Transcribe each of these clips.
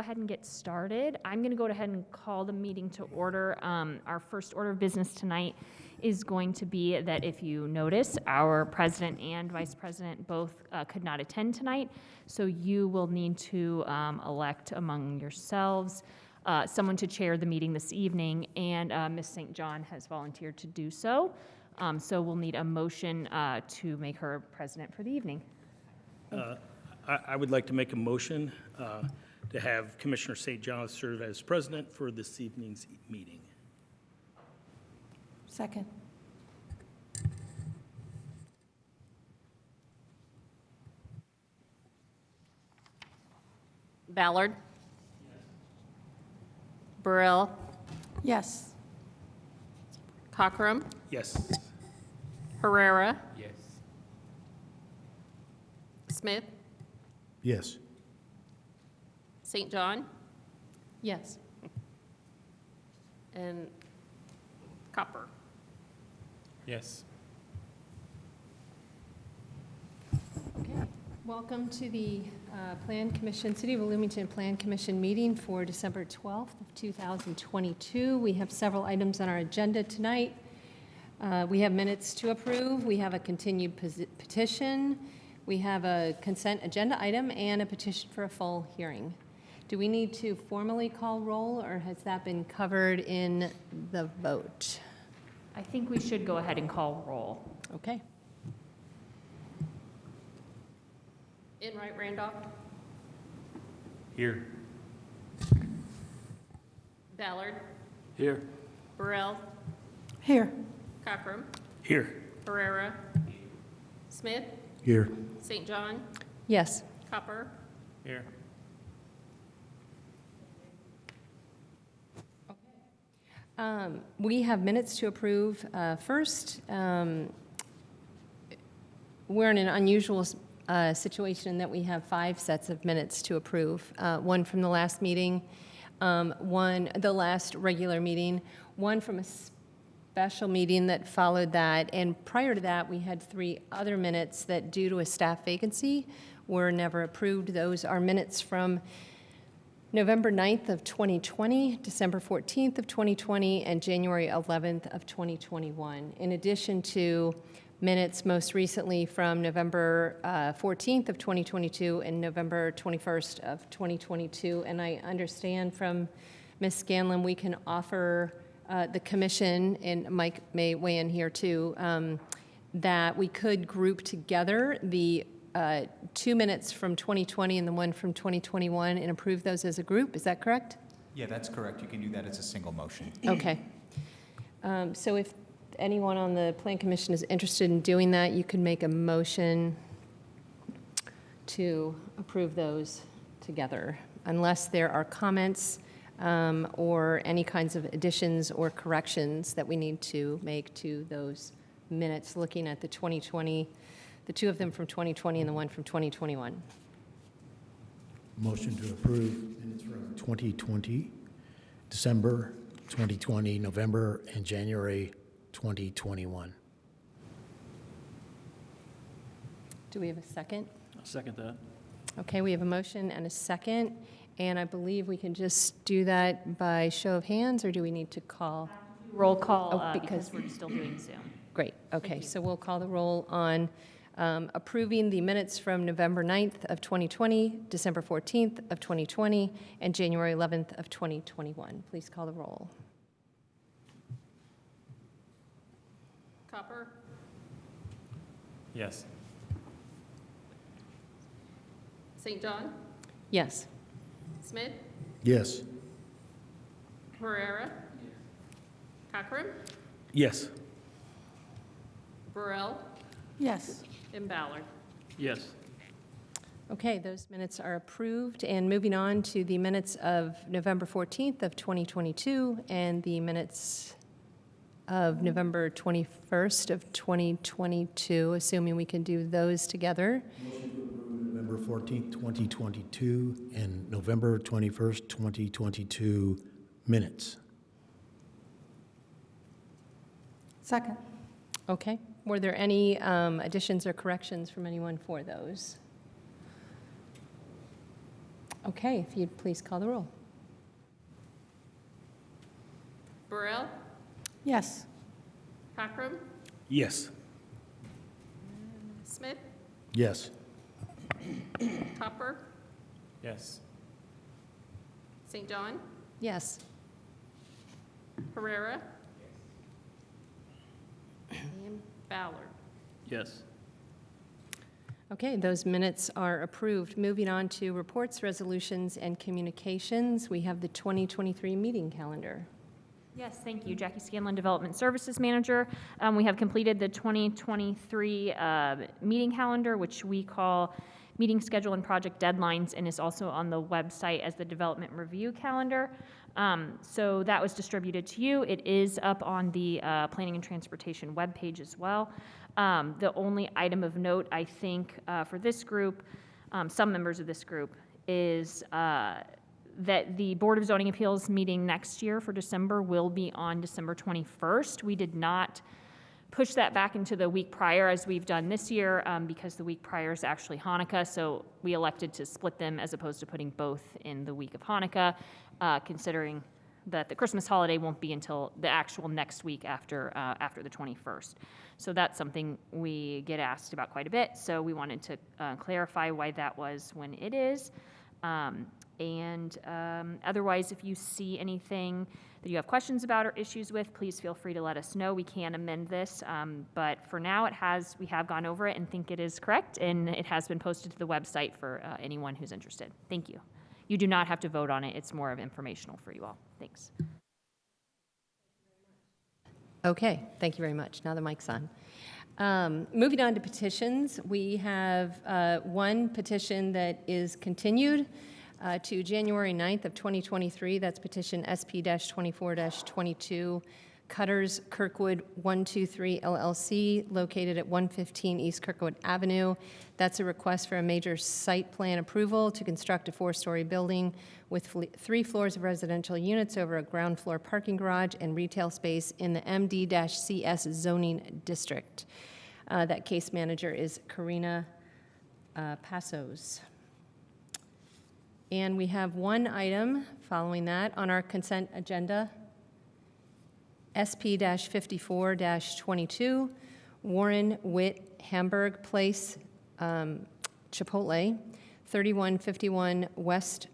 ahead and get started. I'm going to go ahead and call the meeting to order. Our first order of business tonight is going to be that if you notice, our president and vice president both could not attend tonight, so you will need to elect among yourselves someone to chair the meeting this evening, and Ms. St. John has volunteered to do so. So we'll need a motion to make her president for the evening. I would like to make a motion to have Commissioner St. John serve as president for this evening's meeting. Second. Ballard. Burrell. Yes. Cockrum. Yes. Herrera. Yes. Smith. Yes. St. John. Yes. And Copper. Yes. Okay. Welcome to the Plan Commission, City of Bloomington Plan Commission meeting for December 12th of 2022. We have several items on our agenda tonight. We have minutes to approve. We have a continued petition. We have a consent agenda item and a petition for a full hearing. Do we need to formally call roll, or has that been covered in the vote? I think we should go ahead and call roll. Okay. Enright Randolph. Here. Ballard. Here. Burrell. Here. Cockrum. Here. Herrera. Smith. Here. St. John. Yes. Copper. Here. We have minutes to approve. First, we're in an unusual situation that we have 5 sets of minutes to approve. One from the last meeting, the last regular meeting, one from a special meeting that followed that, and prior to that, we had 3 other minutes that, due to a staff vacancy, were never approved. Those are minutes from November 9th of 2020, December 14th of 2020, and January 11th of 2021. In addition to minutes most recently from November 14th of 2022 and November 21st of 2022. And I understand from Ms. Scanlon, we can offer the commission, and Mike may weigh in here too, that we could group together the 2 minutes from 2020 and the one from 2021 and approve those as a group. Is that correct? Yeah, that's correct. You can do that as a single motion. Okay. So if anyone on the Plan Commission is interested in doing that, you can make a motion to approve those together, unless there are comments or any kinds of additions or corrections that we need to make to those minutes, looking at the 2020, the 2 of them from 2020 and the one from 2021. Motion to approve minutes from 2020, December 2020, November, and January 2021. Do we have a second? I'll second that. Okay, we have a motion and a second, and I believe we can just do that by show of hands, or do we need to call? Roll call Oh, because we're still doing Zoom. Great, okay, so we'll call the roll on approving the minutes from November 9th of 2020, December 14th of 2020, and January 11th of 2021. Please call the roll. Copper. Yes. St. John. Yes. Smith. Yes. Herrera. Cockrum. Yes. Burrell. Yes. And Ballard. Yes. Okay, those minutes are approved, and moving on to the minutes of November 14th of 2022 and the minutes of November 21st of 2022, assuming we can do those together. November 14th, 2022, and November 21st, 2022 minutes. Second. Okay. Were there any additions or corrections from anyone for those? Okay, if you'd please call the roll. Burrell? Yes. Cockrum? Yes. Smith? Yes. Hopper? Yes. St. John? Yes. Pereira? And Ballard. Yes. Okay, those minutes are approved. Moving on to reports, resolutions, and communications, we have the 2023 meeting calendar. Yes, thank you. Jackie Scanlon, Development Services Manager. We have completed the 2023 meeting calendar, which we call meeting schedule and project deadlines, and is also on the website as the Development Review Calendar. So that was distributed to you. It is up on the Planning and Transportation webpage as well. The only item of note, I think, for this group, some members of this group, is that the Board of Zoning Appeals meeting next year for December will be on December 21st. We did not push that back into the week prior as we've done this year because the week prior is actually Hanukkah, so we elected to split them as opposed to putting both in the week of Hanukkah, considering that the Christmas holiday won't be until the actual next week after the 21st. So that's something we get asked about quite a bit, so we wanted to clarify why that was when it is. Otherwise, if you see anything that you have questions about or issues with, please feel free to let us know. We can amend this, but for now, we have gone over it and think it is correct, and it has been posted to the website for anyone who's interested. Thank you. You do not have to vote on it. It's more of informational for you all. Thanks. Okay, thank you very much. Now the mic's on. Moving on to petitions, we have one petition that is continued to January 9th of 2023. That's petition SP-24-22, Cutters Kirkwood 123 LLC, located at 115 East Kirkwood Avenue. That's a request for a major site plan approval to construct a 4-story building with 3 floors of residential units over a ground floor parking garage and retail space in the MD-CS zoning district. That case manager is Karina Passos. And we have one item following that on our consent agenda, SP-54-22, Warren Witt Hamburg Place, Chipotle, 3151 West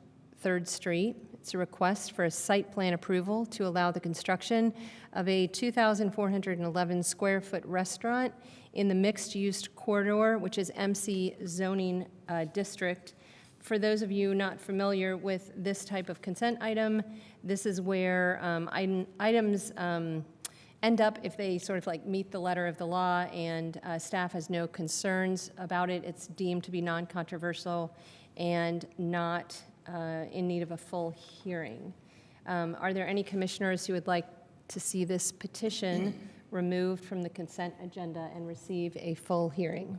3rd Street. It's a request for a site plan approval to allow the construction of a 2,411 square foot restaurant in the mixed-use corridor, which is MC zoning district. For those of you not familiar with this type of consent item, this is where items end up if they sort of like meet the letter of the law and staff has no concerns about it. It's deemed to be non-controversial and not in need of a full hearing. Are there any commissioners who would like to see this petition removed from the consent agenda and receive a full hearing?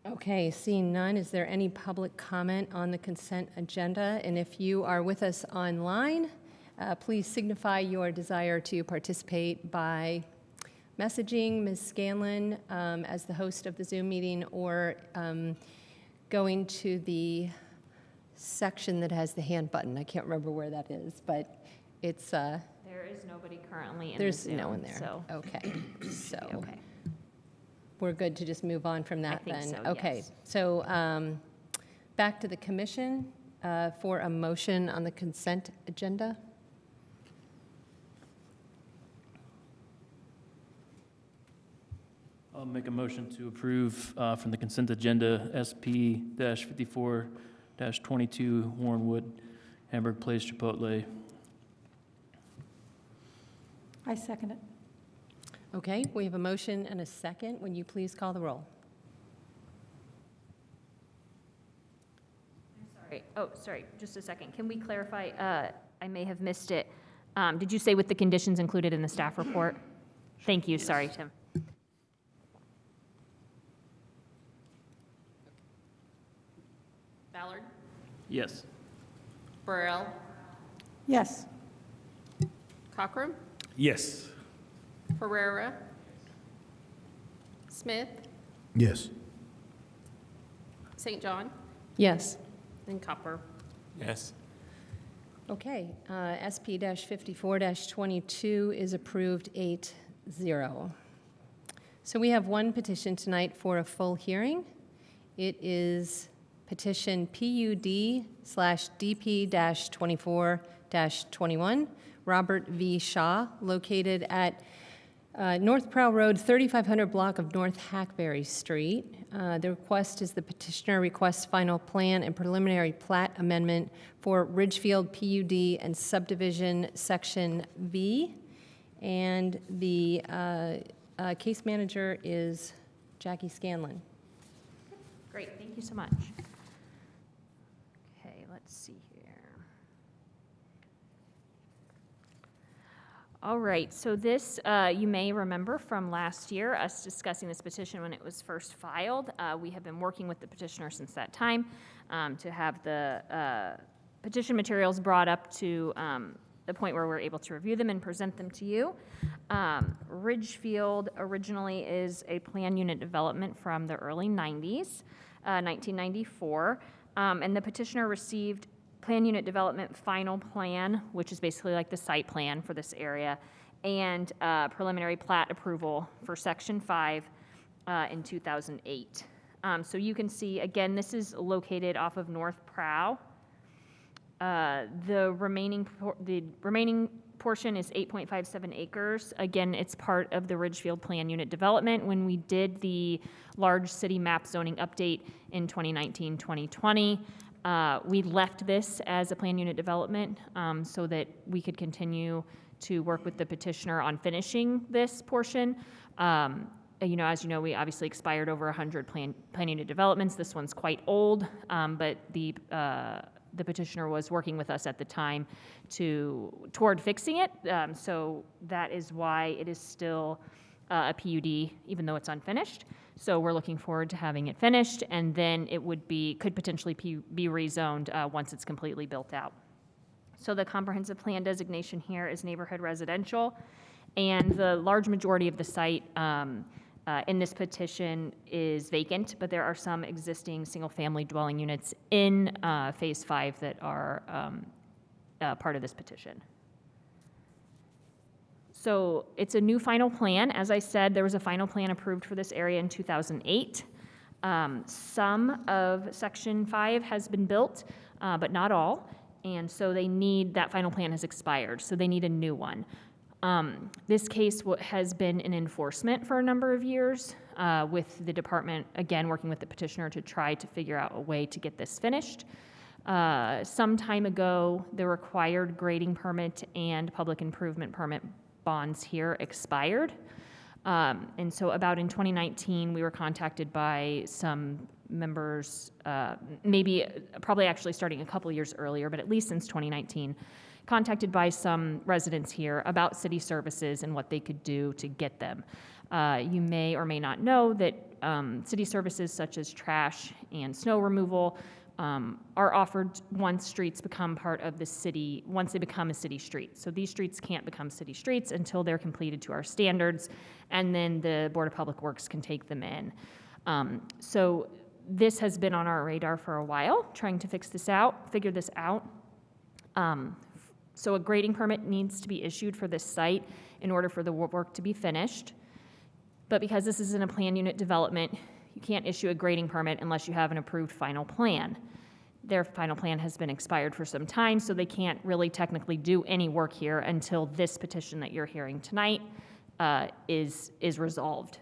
Okay, seeing none, is there any public comment on the consent agenda? And if you are with us online, please signify your desire to participate by messaging Ms. Scanlon as the host of the Zoom meeting, or going to the section that has the hand button. I can't remember where that is, but it's... There is nobody currently in the There's Zoom, no one there. so- Okay, so... Okay. We're good to just move on from that think then? so, Okay, yes. so back to the commission for a motion on the consent agenda. I'll make a motion to approve from the consent agenda SP-54-22 Warren Wood Hamburg Place Chipotle. I second it. Okay, we have a motion and a second. Would you please call the roll? Sorry. Oh, sorry, just a second. Can we clarify? I may have missed it. Did you say with the conditions included in the staff report? Thank you. Sorry, Tim. Ballard. Yes. Burrell. Yes. Cockrum. Yes. Pereira. Smith. Yes. St. John, Yes. and Copper. Yes. Okay, SP-54-22 is approved 8-0. So we have one petition tonight for a full hearing. It is petition PUD/DP-24-21, Robert V. Shaw, located at North Prow Road, 3500 block of North Hackberry Street. The request is the petitioner requests final plan and preliminary plat amendment for Ridgefield PUD and subdivision section V. And the case manager is Jackie Scanlon. Great, thank you so much. Okay, let's see here. All right, so this, you may remember from last year, us discussing this petition when it was first filed. We have been working with the petitioner since that time to have the petition materials brought up to the point where we're able to review them and present them to you. Ridgefield originally is a plan unit development from the early 90s, 1994, and the petitioner received plan unit development final plan, which is basically like the site plan for this area, and preliminary plat approval for Section 5 in 2008. So you can see, again, this is located off of North Prow. The remaining portion is 8.57 acres. Again, it's part of the Ridgefield Plan Unit Development. When we did the large city map zoning update in 2019-2020, we left this as a plan unit development so that we could continue to work with the petitioner on finishing this portion. As you know, we obviously expired over 100 plan unit developments. This one's quite old, but the petitioner was working with us at the time toward fixing it. So that is why it is still a PUD, even though it's unfinished. So we're looking forward to having it finished, and then it could potentially be rezoned once it's completely built out. So the comprehensive plan designation here is neighborhood residential, and the large majority of the site in this petition is vacant, but there are some existing single-family dwelling units in Phase 5 that are part of this petition. So it's a new final plan. As I said, there was a final plan approved for this area in 2008. Some of Section 5 has been built, but not all, and so that final plan has expired, so they need a new one. This case has been in enforcement for a number of years with the department, again, working with the petitioner to try to figure out a way to get this finished. Some time ago, the required grading permit and public improvement permit bonds here expired. And so about in 2019, we were contacted by some members, probably actually starting a couple years earlier, but at least since 2019, contacted by some residents here about city services and what they could do to get them. You may or may not know that city services such as trash and snow removal are offered once streets become part of the city, once they become a city street. So these streets can't become city streets until they're completed to our standards, and then the Board of Public Works can take them in. So this has been on our radar for a while, trying to figure this out. So a grading permit needs to be issued for this site in order for the work to be finished. But because this is in a plan unit development, you can't issue a grading permit unless you have an approved final plan. Their final plan has been expired for some time, so they can't really technically do any work here until this petition that you're hearing tonight is resolved.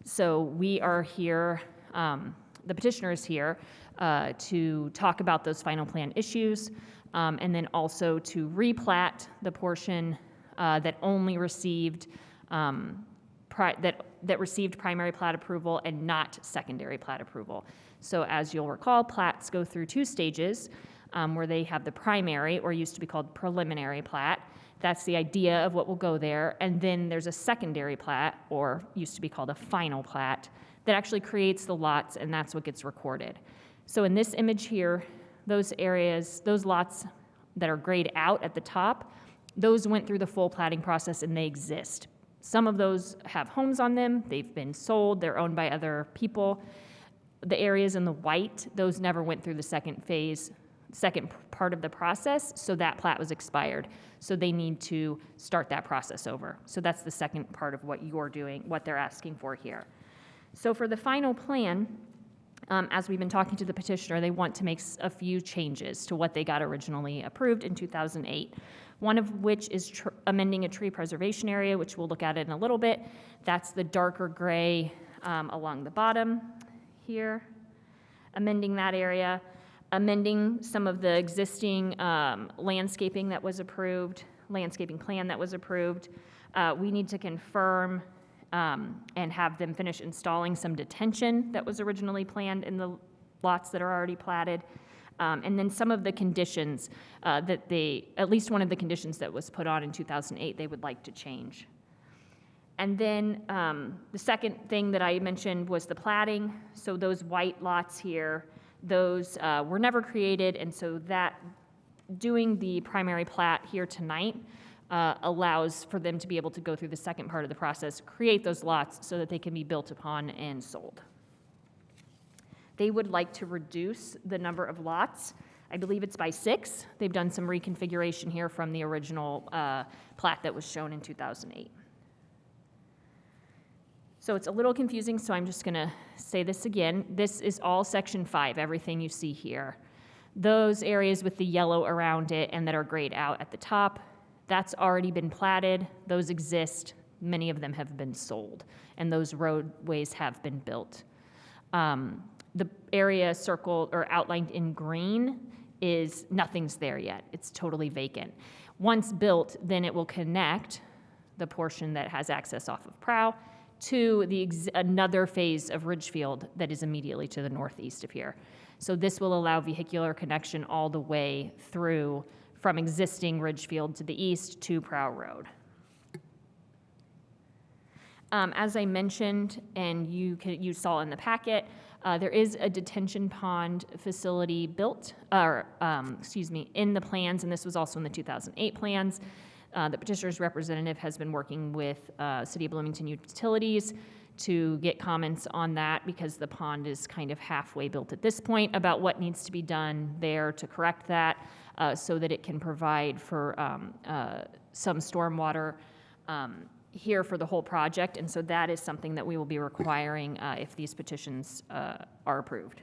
So we are here, the petitioner is here to talk about those final plan issues, and then also to replat the portion that only received that received primary plat approval and not secondary plat approval. So as you'll recall, plats go through two stages where they have the primary, or used to be called preliminary plat. That's the idea of what will go there. And then there's a secondary plat, or used to be called a final plat, that actually creates the lots, and that's what gets recorded. So in this image here, those areas, those lots that are grayed out at the top, those went through the full platting process and they exist. Some of those have homes on them, they've been sold, they're owned by other people. The areas in the white, those never went through the second phase, second part of the process, so that plat was expired. So they need to start that process over. So that's the second part of what you're doing, what they're asking for here. So for the final plan, as we've been talking to the petitioner, they want to make a few changes to what they got originally approved in 2008. One of which is amending a tree preservation area, which we'll look at in a little bit. That's the darker gray along the bottom here. Amending that area, amending some of the existing landscaping that was approved, landscaping plan that was approved. We need to confirm and have them finish installing some detention that was originally planned in the lots that are already platted. And then some of the conditions that at least one of the conditions that was put on in 2008, they would like to change. And then the second thing that I mentioned was the platting. So those white lots here, those were never created, and so that doing the primary plat here tonight allows for them to be able to go through the second part of the process, create those lots so that they can be built upon and sold. They would like to reduce the number of lots. I believe it's by 6. They've done some reconfiguration here from the original plat that was shown in 2008. So it's a little confusing, so I'm just going to say this again. This is all Section 5, everything you see here. Those areas with the yellow around it and that are grayed out at the top, that's already been platted. Those exist. Many of them have been sold, and those roadways have been built. The area circled or outlined in green is nothing's there yet. It's totally vacant. Once built, then it will connect the portion that has access off of Prow to another phase of Ridgefield that is immediately to the northeast of here. So this will allow vehicular connection all the way through from existing Ridgefield to the east to Prow Road. As I mentioned, and you saw in the packet, there is a detention pond facility built, in the plans, and this was also in the 2008 plans. The petitioner's representative has been working with City of Bloomington Utilities to get comments on that because the pond is kind of halfway built at this point about what needs to be done there to correct that so that it can provide for some stormwater here for the whole project. And so that is something that we will be requiring if these petitions are approved.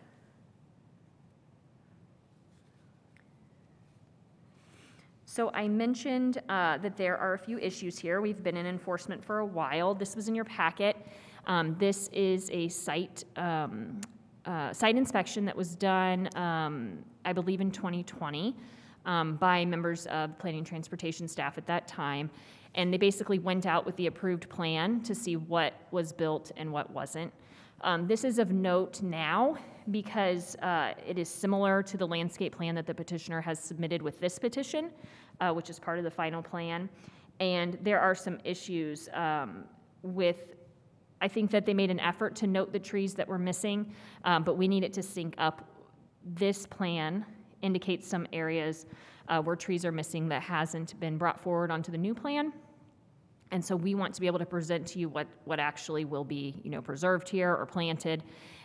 So I mentioned that there are a few issues here. We've been in enforcement for a while. This was in your packet. This is a site inspection that was done, I believe, in 2020 by members of Planning and Transportation staff at that time. And they basically went out with the approved plan to see what was built and what wasn't. This is of note now because it is similar to the landscape plan that the petitioner has submitted with this petition, which is part of the final plan. And there are some issues I think that they made an effort to note the trees that were missing, but we need it to sync up. This plan indicates some areas where trees are missing that hasn't been brought forward onto the new plan. And so we want to be able to present to you what actually will be, preserved here or planted.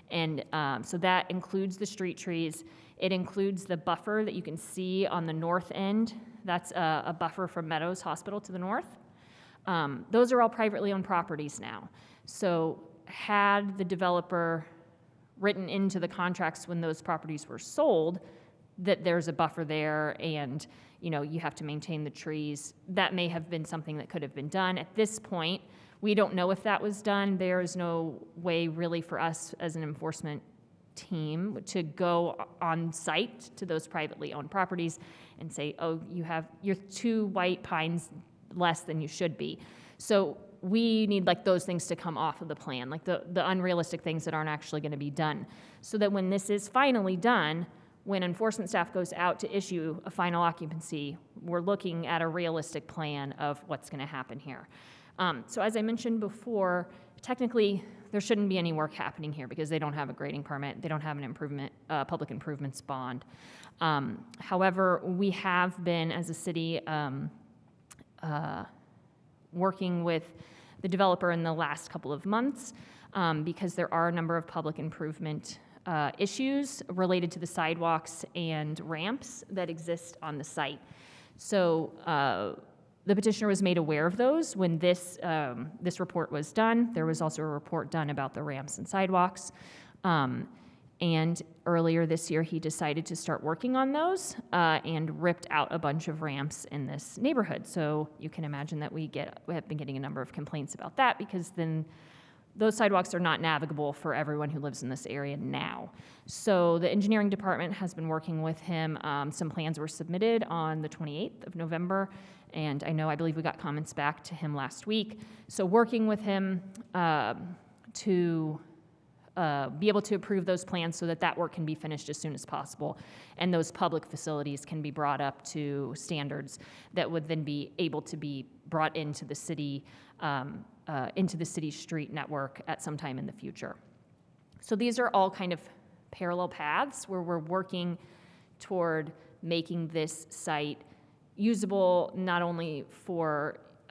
And so that includes the street trees. It includes the buffer that you can see on the north end. That's a buffer from Meadows Hospital to the north. Those are all privately owned properties now. So had the developer written into the contracts when those properties were sold that there's a buffer there and you have to maintain the trees, that may have been something that could have been done. At this point, we don't know if that was done. There is no way really for us as an enforcement team to go on site to those privately owned properties and say, oh, you're 2 white pines less than you should be. So we need those things to come off of the plan, the unrealistic things that aren't actually going to be done, so that when this is finally done, when enforcement staff goes out to issue a final occupancy, we're looking at a realistic plan of what's going to happen here. So as I mentioned before, technically there shouldn't be any work happening here because they don't have a grading permit, they don't have an public improvements bond. However, we have been as a city working with the developer in the last couple of months because there are a number of public improvement issues related to the sidewalks and ramps that exist on the site. So the petitioner was made aware of those when this report was done. There was also a report done about the ramps and sidewalks. And earlier this year, he decided to start working on those and ripped out a bunch of ramps in this neighborhood. So you can imagine that we have been getting a number of complaints about that because then those sidewalks are not navigable for everyone who lives in this area now. So the engineering department has been working with him. Some plans were submitted on the 28th of November, and I believe we got comments back to him last week. So working with him to be able to approve those plans so that work can be finished as soon as possible, and those public facilities can be brought up to standards that would then be able to be brought into the city street network at some time in the future. So these are all kind of parallel paths where we're working toward making this site usable not only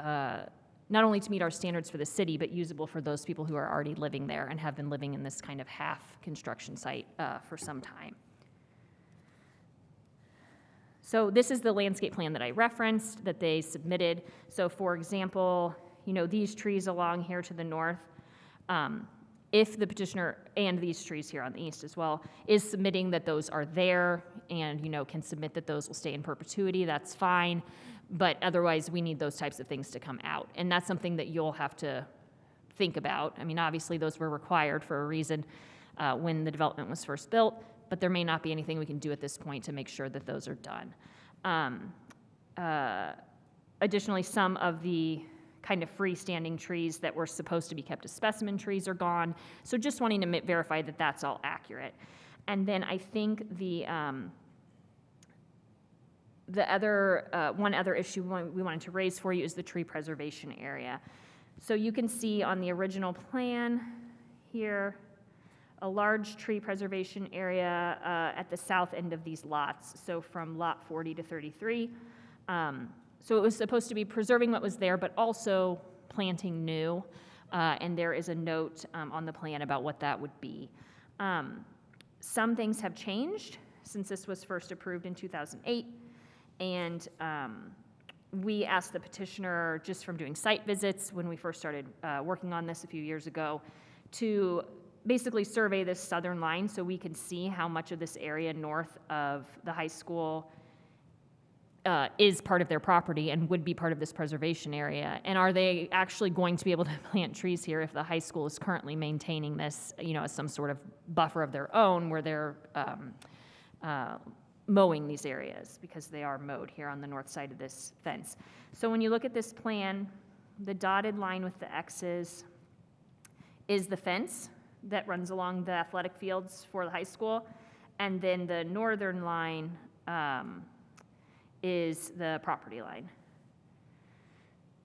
to meet our standards for the city, but usable for those people who are already living there and have been living in this kind of half-construction site for some time. So this is the landscape plan that I referenced that they submitted. So for example, these trees along here to the north, if the petitioner, and these trees here on the east as well, is submitting that those are there and, can submit that those will stay in perpetuity, that's fine. But otherwise, we need those types of things to come out. And that's something that you'll have to think about. I mean, obviously, those were required for a reason when the development was first built, but there may not be anything we can do at this point to make sure that those are done. Additionally, some of the kind of freestanding trees that were supposed to be kept as specimen trees are gone. So just wanting to verify that that's all accurate. And then I think one other issue we wanted to raise for you is the tree preservation area. So you can see on the original plan here, a large tree preservation area at the south end of these lots, so from lot 40 to 33. So it was supposed to be preserving what was there, but also planting new, and there is a note on the plan about what that would be. Some things have changed since this was first approved in 2008, and we asked the petitioner, just from doing site visits when we first started working on this a few years ago, to basically survey this southern line so we can see how much of this area north of the high school is part of their property and would be part of this preservation area. And are they actually going to be able to plant trees here if the high school is currently maintaining this, as some sort of buffer of their own where they're mowing these areas, because they are mowed here on the north side of this fence. So when you look at this plan, the dotted line with the X's is the fence that runs along the athletic fields for the high school, and then the northern line is the property line.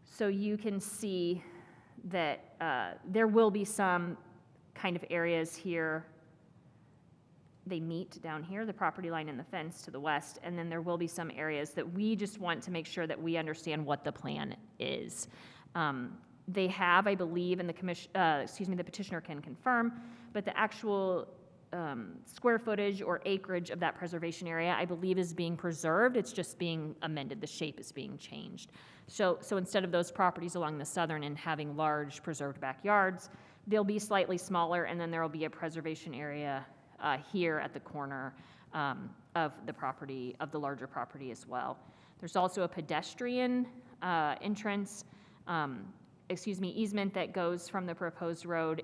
So you can see that there will be some kind of areas here. They meet down here, the property line and the fence to the west, and then there will be some areas that we just want to make sure that we understand what the plan is. They have, I believe, and the petitioner can confirm, but the actual square footage or acreage of that preservation area, I believe, is being preserved. It's just being amended. The shape is being changed. So instead of those properties along the southern end having large preserved backyards, they'll be slightly smaller, and then there will be a preservation area here at the corner of the property, of the larger property as well. There's also a pedestrian easement that goes from the proposed road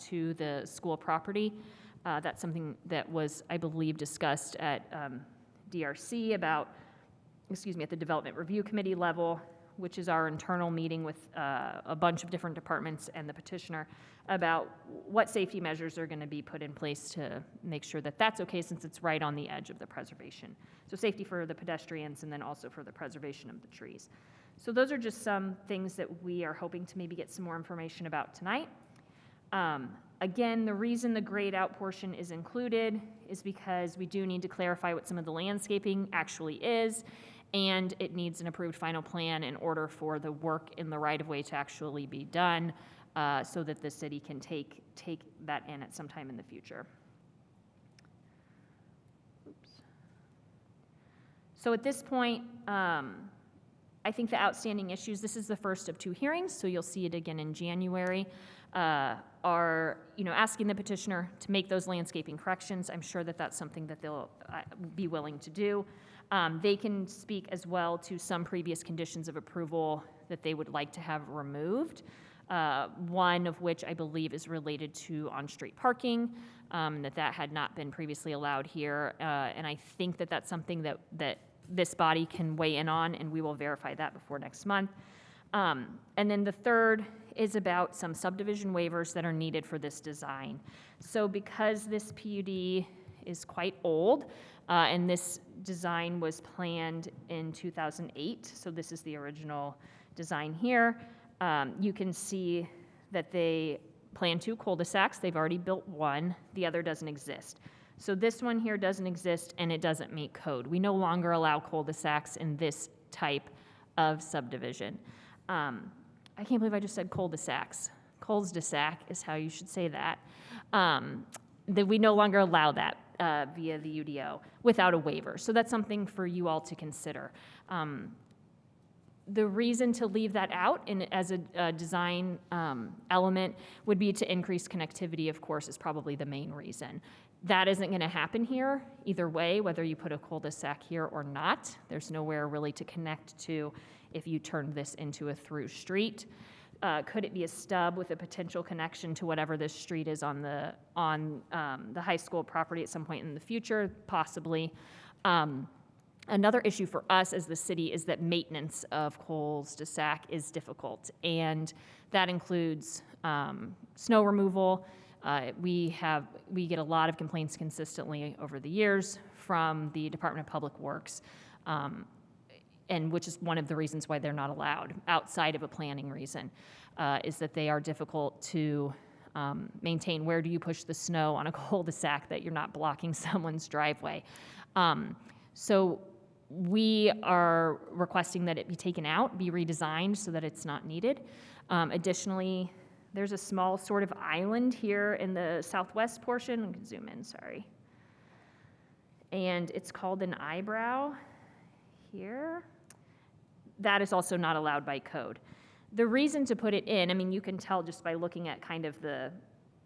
to the school property. That's something that was, I believe, discussed at DRC at the Development Review Committee level, which is our internal meeting with a bunch of different departments and the petitioner about what safety measures are going to be put in place to make sure that that's okay, since it's right on the edge of the preservation. So safety for the pedestrians and then also for the preservation of the trees. So those are just some things that we are hoping to maybe get some more information about tonight. Again, the reason the grayed out portion is included is because we do need to clarify what some of the landscaping actually is, and it needs an approved final plan in order for the work in the right-of-way to actually be done, so that the city can take that in at some time in the future. Oops. So at this point, I think the outstanding issues, this is the first of 2 hearings, so you'll see it again in January, are, asking the petitioner to make those landscaping corrections. I'm sure that that's something that they'll be willing to do. They can speak as well to some previous conditions of approval that they would like to have removed, one of which I believe is related to on-street parking, that had not been previously allowed here, and I think that that's something that this body can weigh in on, and we will verify that before next month. And then the third is about some subdivision waivers that are needed for this design. So because this PUD is quite old, and this design was planned in 2008, so this is the original design here, you can see that they plan 2 cul-de-sacs. They've already built one. The other doesn't exist. So this one here doesn't exist, and it doesn't meet code. We no longer allow cul-de-sacs in this type of subdivision. I can't believe I just said cul-de-sacs. Cul-de-sac is how you should say that. That we no longer allow that via the UDO without a waiver. So that's something for you all to consider. The reason to leave that out as a design element would be to increase connectivity, of course, is probably the main reason. That isn't going to happen here either way, whether you put a cul-de-sac here or not. There's nowhere really to connect to if you turned this into a through street. Could it be a stub with a potential connection to whatever this street is on the high school property at some point in the future? Possibly. Another issue for us as the city is that maintenance of cul-de-sac is difficult, and that includes snow removal. We get a lot of complaints consistently over the years from the Department of Public Works, and which is one of the reasons why they're not allowed, outside of a planning reason, is that they are difficult to maintain. Where do you push the snow on a cul-de-sac that you're not blocking someone's driveway? So we are requesting that it be taken out, be redesigned so that it's not needed. Additionally, there's a small sort of island here in the southwest portion. I can zoom in, sorry. And it's called an eyebrow here. That is also not allowed by code. The reason to put it in, I mean, you can tell just by looking at kind of the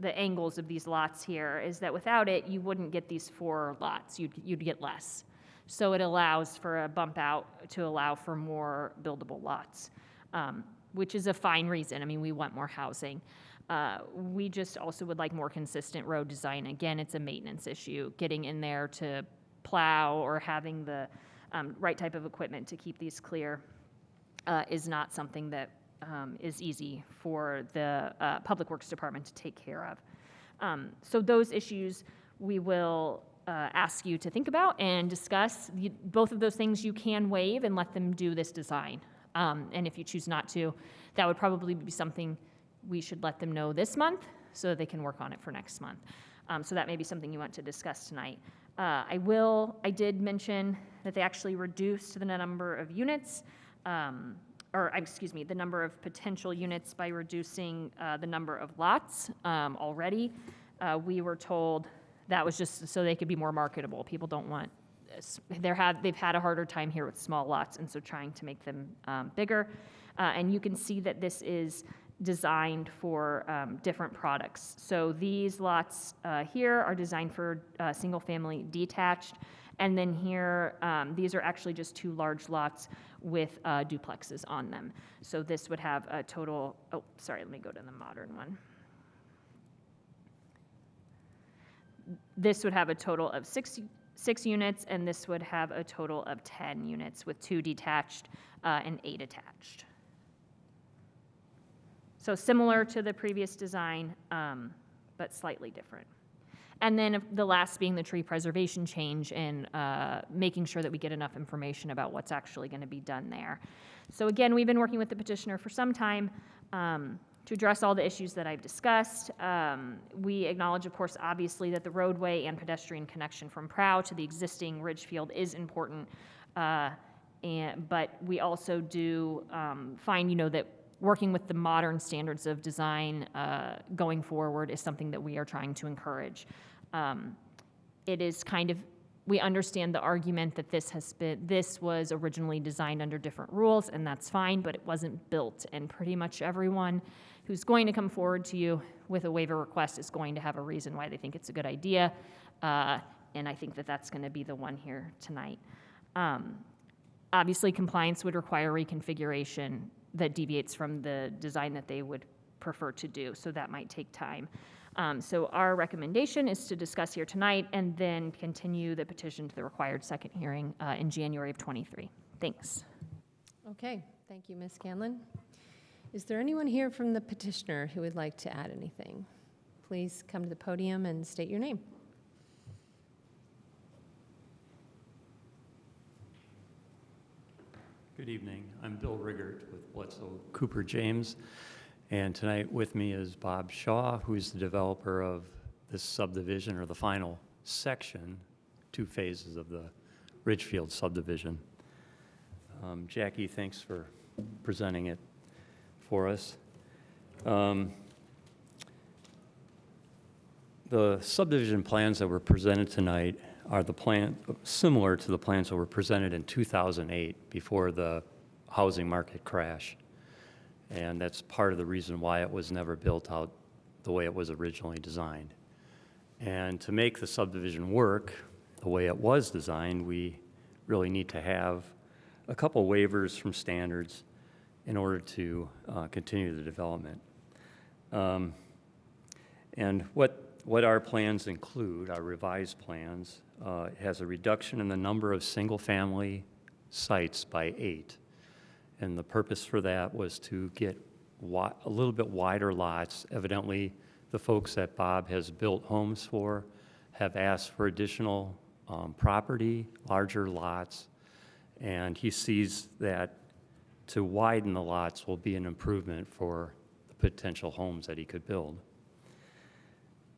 angles of these lots here, is that without it, you wouldn't get these 4 lots. You'd get less. So it allows for a bump out to allow for more buildable lots, which is a fine reason. I mean, we want more housing. We just also would like more consistent road design. Again, it's a maintenance issue. Getting in there to plow or having the right type of equipment to keep these clear is not something that is easy for the Public Works Department to take care of. So those issues we will ask you to think about and discuss. Both of those things you can waive and let them do this design. And if you choose not to, that would probably be something we should let them know this month so that they can work on it for next month. So that may be something you want to discuss tonight. I did mention that they actually reduced the number of units, the number of potential units by reducing the number of lots already. We were told that was just so they could be more marketable. People don't want this. They've had a harder time here with small lots, and so trying to make them bigger. And you can see that this is designed for different products. So these lots here are designed for single-family detached, and then here, these are actually just 2 large lots with duplexes on them. So this would have a total, let me go to the modern one. This would have a total of 6 units, and this would have a total of 10 units with 2 detached and 8 attached. So similar to the previous design, but slightly different. And then the last being the tree preservation change and making sure that we get enough information about what's actually going to be done there. So again, we've been working with the petitioner for some time to address all the issues that I've discussed. We acknowledge, of course, obviously, that the roadway and pedestrian connection from Prow to the existing Ridgefield is important. But we also do find, that working with the modern standards of design going forward is something that we are trying to encourage. It is we understand the argument that this was originally designed under different rules, and that's fine, but it wasn't built. And pretty much everyone who's going to come forward to you with a waiver request is going to have a reason why they think it's a good idea. And I think that that's going to be the one here tonight. Obviously, compliance would require reconfiguration that deviates from the design that they would prefer to do, so that might take time. So our recommendation is to discuss here tonight and then continue the petition to the required second hearing in January of '23. Thanks. Okay, thank you, Ms. Scanlon. Is there anyone here from the petitioner who would like to add anything? Please come to the podium and state your name. Good evening. I'm Bill Riggert with Bledsoe Cooper James, and tonight with me is Bob Shaw, who's the developer of this subdivision, or the final section, 2 phases of the Ridgefield subdivision. Jackie, thanks for presenting it for us. The subdivision plans that were presented tonight are similar to the plans that were presented in 2008 before the housing market crash. And that's part of the reason why it was never built out the way it was originally designed. And to make the subdivision work the way it was designed, we really need to have a couple waivers from standards in order to continue the development. And what our plans include, our revised plans, it has a reduction in the number of single-family sites by 8. And the purpose for that was to get a little bit wider lots. Evidently, the folks that Bob has built homes for have asked for additional property, larger lots, and he sees that to widen the lots will be an improvement for the potential homes that he could build.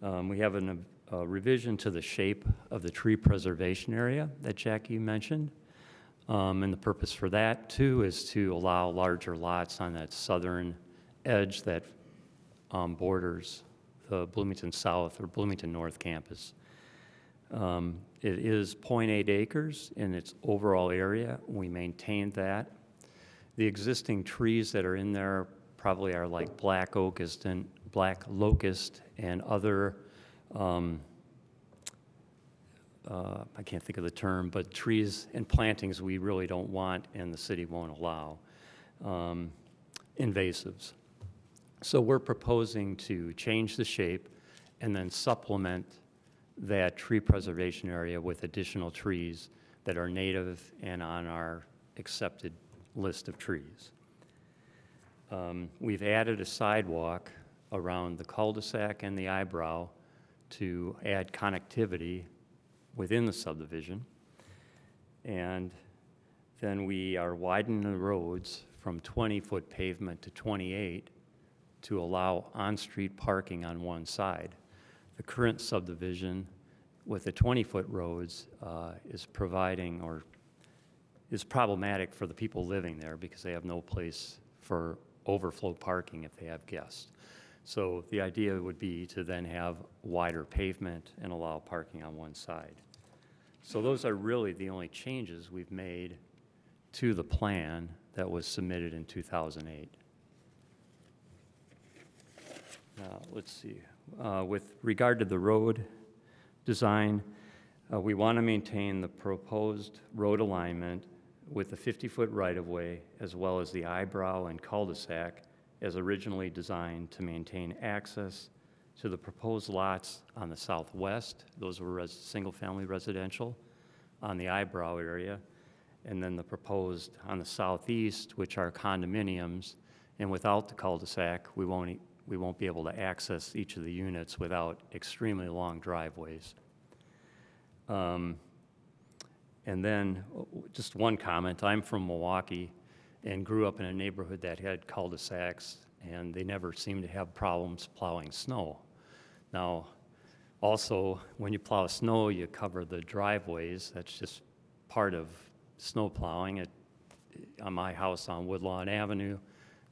We have a revision to the shape of the tree preservation area that Jackie mentioned. And the purpose for that, too, is to allow larger lots on that southern edge that borders the Bloomington South or Bloomington North campus. It is 0.8 acres in its overall area. We maintained that. The existing trees that are in there probably are like black locust and other, I can't think of the term, but trees and plantings we really don't want and the city won't allow, invasives. So we're proposing to change the shape and then supplement that tree preservation area with additional trees that are native and on our accepted list of trees. We've added a sidewalk around the cul-de-sac and the eyebrow to add connectivity within the subdivision. And then we are widening the roads from 20-foot pavement to 28 to allow on-street parking on one side. The current subdivision with the 20-foot roads is providing or is problematic for the people living there because they have no place for overflow parking if they have guests. So the idea would be to then have wider pavement and allow parking on one side. So those are really the only changes we've made to the plan that was submitted in 2008. Now, let's see. With regard to the road design, we want to maintain the proposed road alignment with the 50-foot right-of-way as well as the eyebrow and cul-de-sac as originally designed to maintain access to the proposed lots on the southwest. Those were single-family residential on the eyebrow area. And then the proposed on the southeast, which are condominiums. And without the cul-de-sac, we won't be able to access each of the units without extremely long driveways. And then just one comment. I'm from Milwaukee and grew up in a neighborhood that had cul-de-sacs, and they never seemed to have problems plowing snow. Now, also, when you plow snow, you cover the driveways. That's just part of snow plowing. It on my house on Woodlawn Avenue,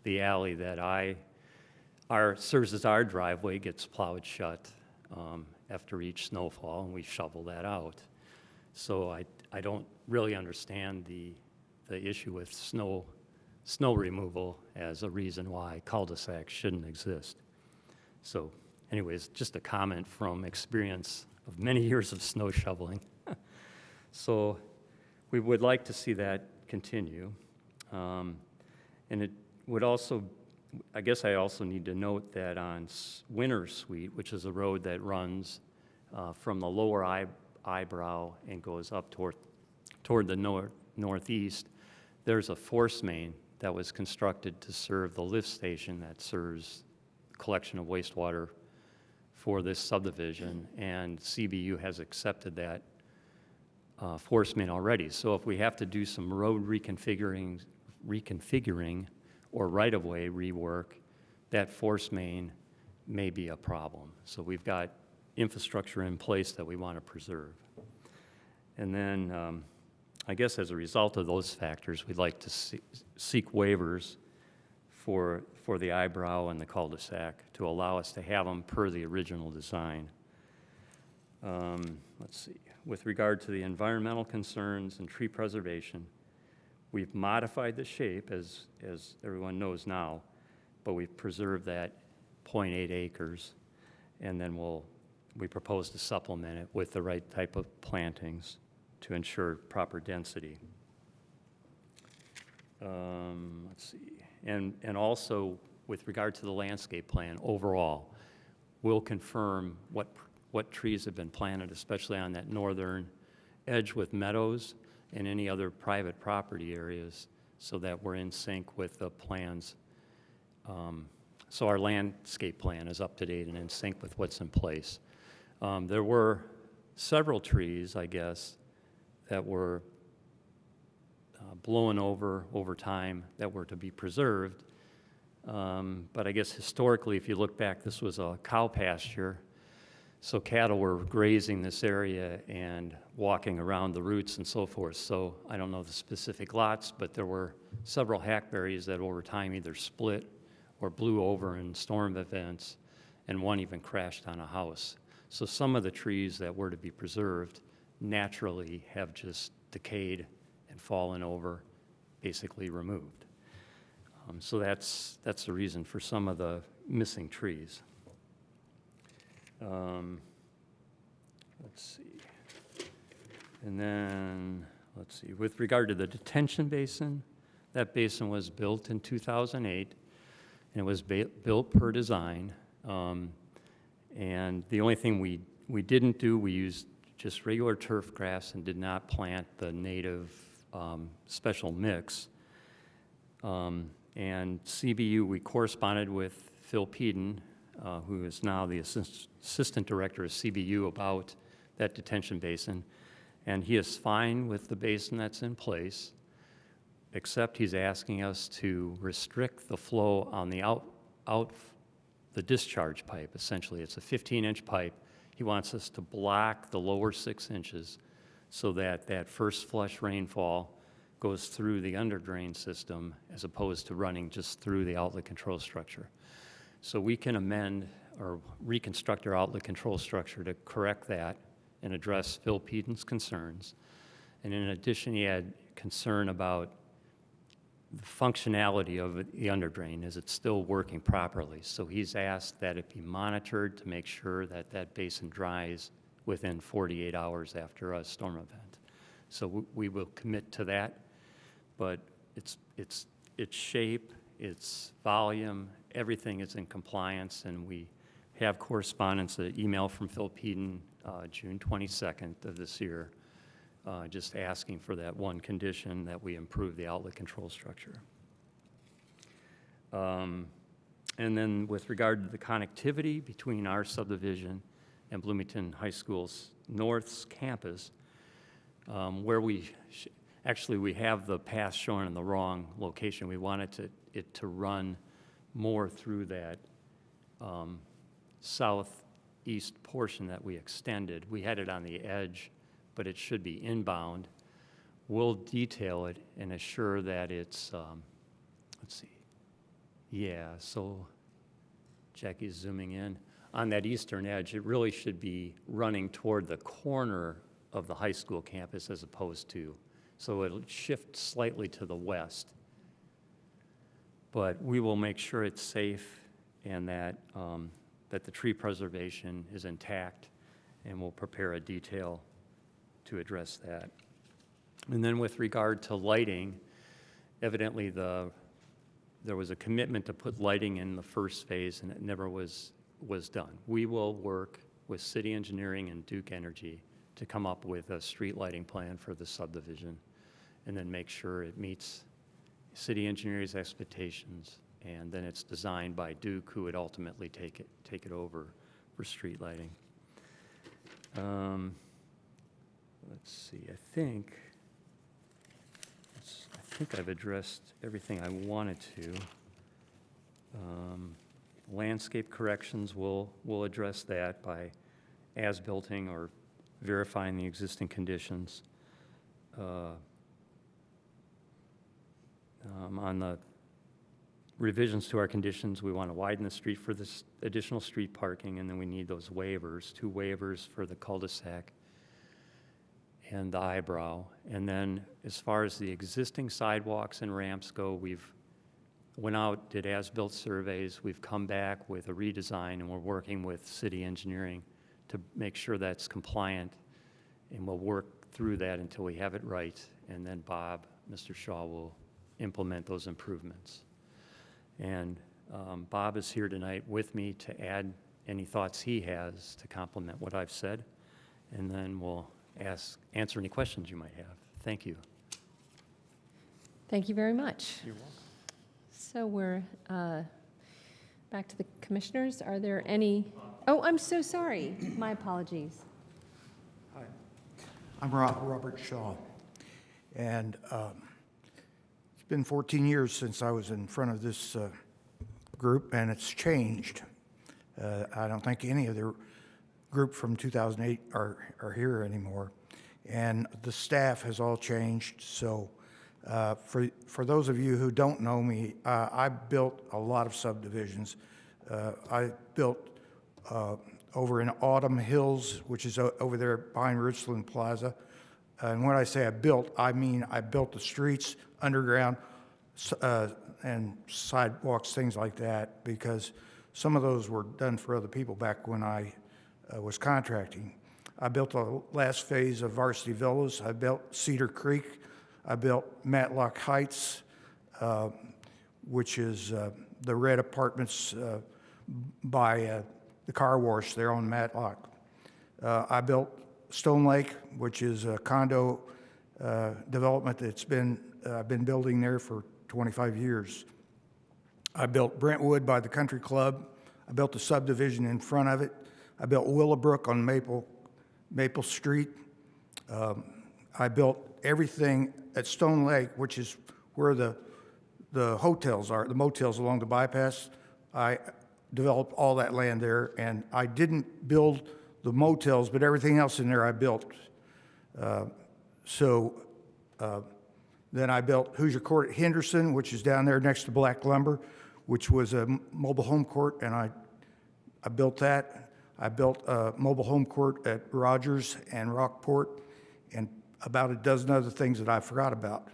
the alley that serves as our driveway gets plowed shut after each snowfall, and we shovel that out. So I don't really understand the issue with snow removal as a reason why cul-de-sacs shouldn't exist. So anyways, just a comment from experience of many years of snow shoveling. So we would like to see that continue. And it would also, I guess I also need to note that on Winter Sweet, which is a road that runs from the lower eyebrow and goes up toward the northeast, there's a force main that was constructed to serve the lift station that serves collection of wastewater for this subdivision, and CBU has accepted that force main already. So if we have to do some road reconfiguring or right-of-way rework, that force main may be a problem. So we've got infrastructure in place that we want to preserve. And then I guess as a result of those factors, we'd like to seek waivers for the eyebrow and the cul-de-sac to allow us to have them per the original design. Let's see. With regard to the environmental concerns and tree preservation, we've modified the shape, as everyone knows now, but we've preserved that 0.8 acres, and then we propose to supplement it with the right type of plantings to ensure proper density. Let's see. And also, with regard to the landscape plan overall, we'll confirm what trees have been planted, especially on that northern edge with meadows and any other private property areas, so that we're in sync with the plans. So our landscape plan is up to date and in sync with what's in place. There were several trees, I guess, that were blown over time that were to be preserved. But I guess historically, if you look back, this was a cow pasture. So cattle were grazing this area and walking around the roots and so forth. So I don't know the specific lots, but there were several hackberries that over time either split or blew over in storm events, and one even crashed on a house. So some of the trees that were to be preserved naturally have just decayed and fallen over, basically removed. So that's the reason for some of the missing trees. Let's see. And then, let's see, with regard to the detention basin, that basin was built in 2008, and it was built per design. And the only thing we didn't do, we used just regular turf grass and did not plant the native special mix. And CBU, we corresponded with Phil Peden, who is now the assistant director of CBU, about that detention basin. And he is fine with the basin that's in place, except he's asking us to restrict the flow on the the discharge pipe. Essentially, it's a 15-inch pipe. He wants us to block the lower 6 inches so that that first flush rainfall goes through the underdrain system as opposed to running just through the outlet control structure. So we can amend or reconstruct our outlet control structure to correct that and address Phil Peden's concerns. And in addition, he had concern about the functionality of the underdrain. Is it still working properly? So he's asked that it be monitored to make sure that that basin dries within 48 hours after a storm event. So we will commit to that, but its shape, its volume, everything is in compliance, and we have correspondence, an email from Phil Peden, June 22nd of this year, just asking for that one condition, that we improve the outlet control structure. And then with regard to the connectivity between our subdivision and Bloomington High School's North's campus, where we have the path shown in the wrong location. We wanted it to run more through that southeast portion that we extended. We had it on the edge, but it should be inbound we'll detail it and assure that it's, let's see. Yeah, so Jackie's zooming in. On that eastern edge, it really should be running toward the corner of the high school campus as opposed to, so it'll shift slightly to the west. But we will make sure it's safe and that, that the tree preservation is intact, and we'll prepare a detail to address that. And then with regard to lighting, evidently there was a commitment to put lighting in the first phase, and it never was done. We will work with city engineering and Duke Energy to come up with a street lighting plan for the subdivision, and then make sure it meets city engineering's expectations, and then it's designed by Duke, who would ultimately take it over for street lighting. Let's see, I think I've addressed everything I wanted to. Landscape corrections, we'll address that by as-builting or verifying the existing conditions. On the revisions to our conditions, we want to widen the street for this additional street parking, and then we need those waivers, 2 waivers for the cul-de-sac and the eyebrow. And then as far as the existing sidewalks and ramps go, we've went out, did as-built surveys, we've come back with a redesign, and we're working with city engineering to make sure that's compliant, and we'll work through that until we have it right, and then Bob, Mr. Shaw, will implement those improvements. And Bob is here tonight with me to add any thoughts he has to complement what I've said, and then we'll answer any questions you might have. Thank you. Thank you very much. You're welcome. So we're back to the commissioners. Are there any? Oh, I'm so sorry. My apologies. Hi, I'm Robert Shaw, and it's been 14 years since I was in front of this group, and it's changed. I don't think any of the group from 2008 are here anymore, and the staff has all changed. So for those of you who don't know me, I built a lot of subdivisions. I built over in Autumn Hills, which is over there behind Richland Plaza. And when I say I built, I mean I built the streets, underground, and sidewalks, things like that, because some of those were done for other people back when I was contracting. I built the last phase of Varsity Villas. I built Cedar Creek. I built Matlock Heights, which is the red apartments by the car wash there on Matlock. I built Stone Lake, which is a condo development that's I've been building there for 25 years. I built Brentwood by the Country Club. I built a subdivision in front of it. I built Willowbrook on Maple Street. I built everything at Stone Lake, which is where the hotels are, the motels along the bypass. I developed all that land there, and I didn't build the motels, but everything else in there I built. Then I built Hoosier Court at Henderson, which is down there next to Black Lumber, which was a mobile home court, and I built that. I built a mobile home court at Rogers and Rockport, and about a dozen other things that I forgot about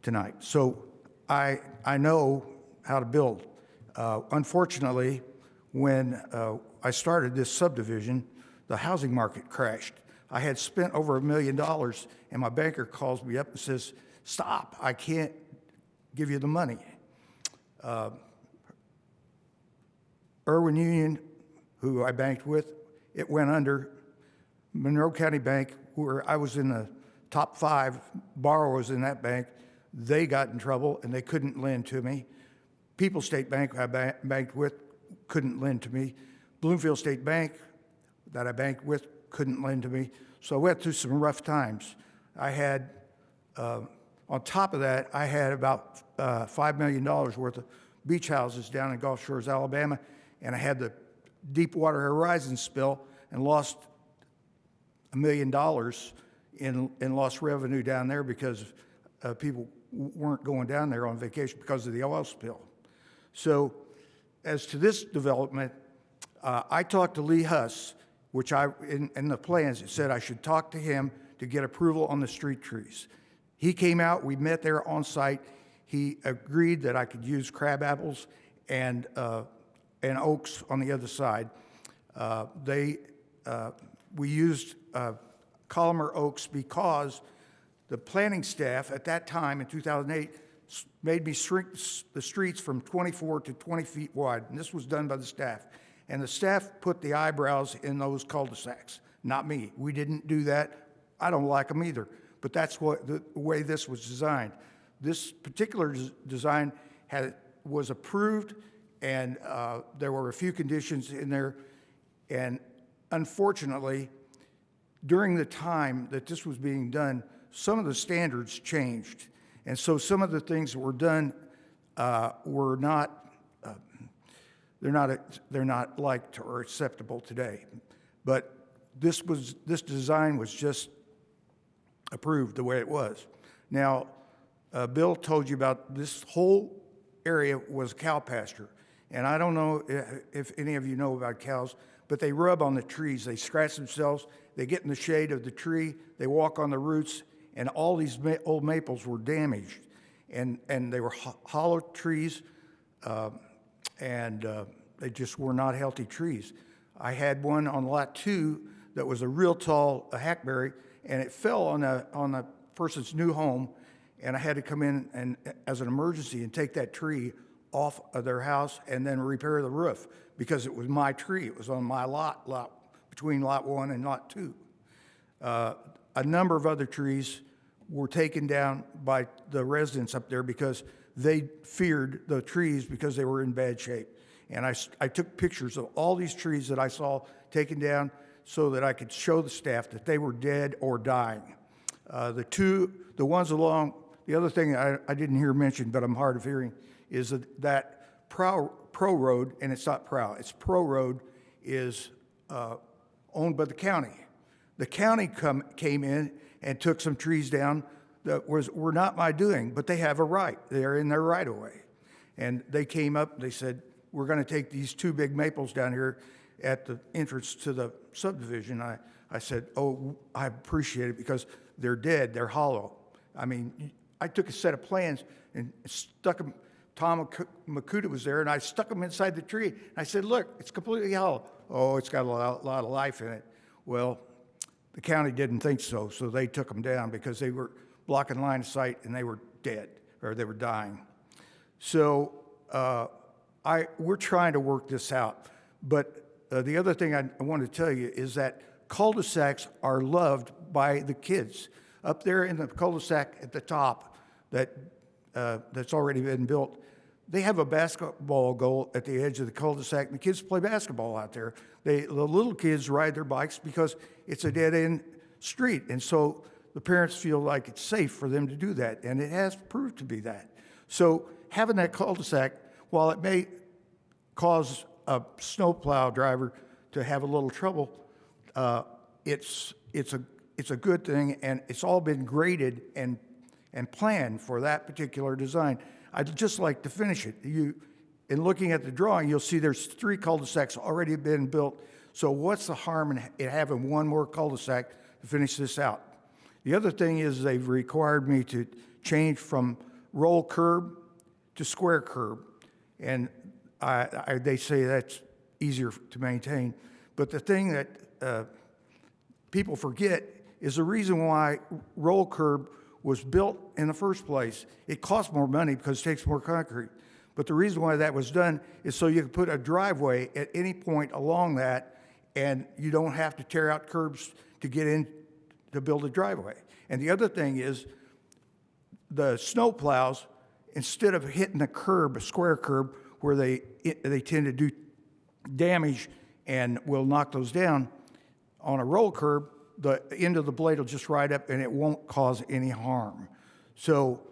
tonight. So I know how to build. Unfortunately, when I started this subdivision, the housing market crashed. I had spent over $1 million, and my banker calls me up and says, "Stop, I can't give you the money." Irwin Union, who I banked with, it went under. Monroe County Bank, where I was in the top 5 borrowers in that bank, they got in trouble and they couldn't lend to me. People's State Bank I banked with couldn't lend to me. Bloomfield State Bank that I banked with couldn't lend to me. So I went through some rough times. I had, on top of that, I had about $5 million worth of beach houses down in Gulf Shores, Alabama, and I had the Deepwater Horizon spill and lost $1 million and lost revenue down there because people weren't going down there on vacation because of the oil spill. So as to this development, I talked to Lee Huss, which in the plans, it said I should talk to him to get approval on the street trees. He came out, we met there on site. He agreed that I could use crab apples and oaks on the other side. We used columnar oaks because the planning staff at that time in 2008 made me shrink the streets from 24 to 20 feet wide, and this was done by the staff. And the staff put the eyebrows in those cul-de-sacs, not me. We didn't do that. I don't like them either, but that's what the way this was designed. This particular design was approved, and there were a few conditions in there, and unfortunately, during the time that this was being done, some of the standards changed. And so some of the things that were done were not, they're not liked or acceptable today. But this design was just approved the way it was. Now, Bill told you about this whole area was cow pasture. And I don't know if any of you know about cows, but they rub on the trees. They scratch themselves. They get in the shade of the tree. They walk on the roots. And all these old maples were damaged. And they were hollow trees, and they just were not healthy trees. I had one on lot 2 that was a real tall hackberry, and it fell on a person's new home, and I had to come in and as an emergency and take that tree off of their house and then repair the roof because it was my tree. It was on my lot between lot 1 and lot 2. A number of other trees were taken down by the residents up there because they feared the trees because they were in bad shape. And I took pictures of all these trees that I saw taken down so that I could show the staff that they were dead or dying. The ones along, the other thing I didn't hear mentioned, but I'm hard of hearing, is that Pro Road, and it's not Prow, it's Pro Road, is owned by the county. The county came in and took some trees down that were not my doing, but they have a right. They're in their right of way. And they came up, they said, we're going to take these 2 big maples down here at the entrance to the subdivision. I said, oh, I appreciate it because they're dead, they're hollow. I mean, I took a set of plans and stuck them, Tom Makuta was there, and I stuck them inside the tree. And I said, look, it's completely hollow. Oh, it's got a lot of life in it. Well, the county didn't think so, so they took them down because they were blocking line of sight and they were dead, or they were dying. So we're trying to work this out. But the other thing I want to tell you is that cul-de-sacs are loved by the kids. Up there in the cul-de-sac at the top that's already been built, they have a basketball goal at the edge of the cul-de-sac, and the kids play basketball out there. The little kids ride their bikes because it's a dead-end street, and so the parents feel like it's safe for them to do that, and it has proved to be that. So having that cul-de-sac, while it may cause a snowplow driver to have a little trouble, it's a good thing, and it's all been graded and planned for that particular design. I'd just like to finish it. In looking at the drawing, you'll see there's 3 cul-de-sacs already been built. So what's the harm in having one more cul-de-sac to finish this out? The other thing is they've required me to change from roll curb to square curb. And they say that's easier to maintain. But the thing that people forget is the reason why roll curb was built in the first place. It costs more money because it takes more concrete. But the reason why that was done is so you could put a driveway at any point along that, and you don't have to tear out curbs to get in to build a driveway. And the other thing is the snow plows, instead of hitting a curb, a square curb, where they tend to do damage and will knock those down, on a roll curb, the end of the blade will just ride up and it won't cause any harm. So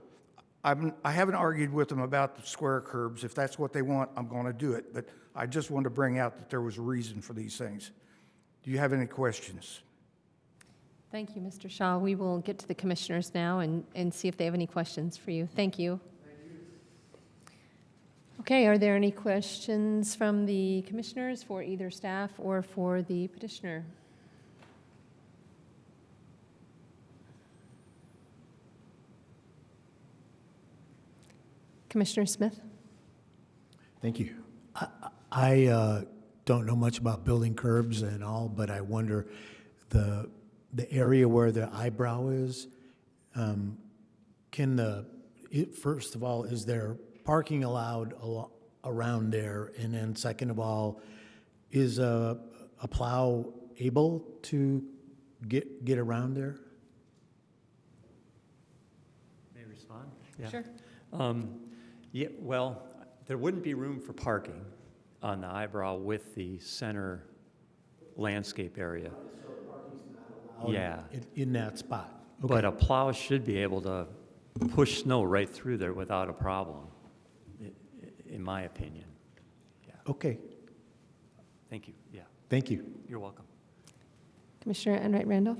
I haven't argued with them about the square curbs. If that's what they want, I'm going to do it. But I just wanted to bring out that there was a reason for these things. Do you have any questions? Thank you, Mr. Shaw. We will get to the commissioners now and see if they have any questions for you. Thank you. Okay, are there any questions from the commissioners for either staff or for the petitioner? Commissioner Smith? Thank you. I don't know much about building curbs and all, but I wonder, the area where the eyebrow is, first of all, is there parking allowed around there? And then second of all, is a plow able to get around there? May I respond? Yeah. Sure. Yeah, well, there wouldn't be room for parking on the eyebrow with the center landscape area. Yeah, In that spot? but a plow should be able to push snow right through there without a problem, in my opinion. Okay, Thank you, yeah, thank you. you're welcome. Commissioner Enright Randolph?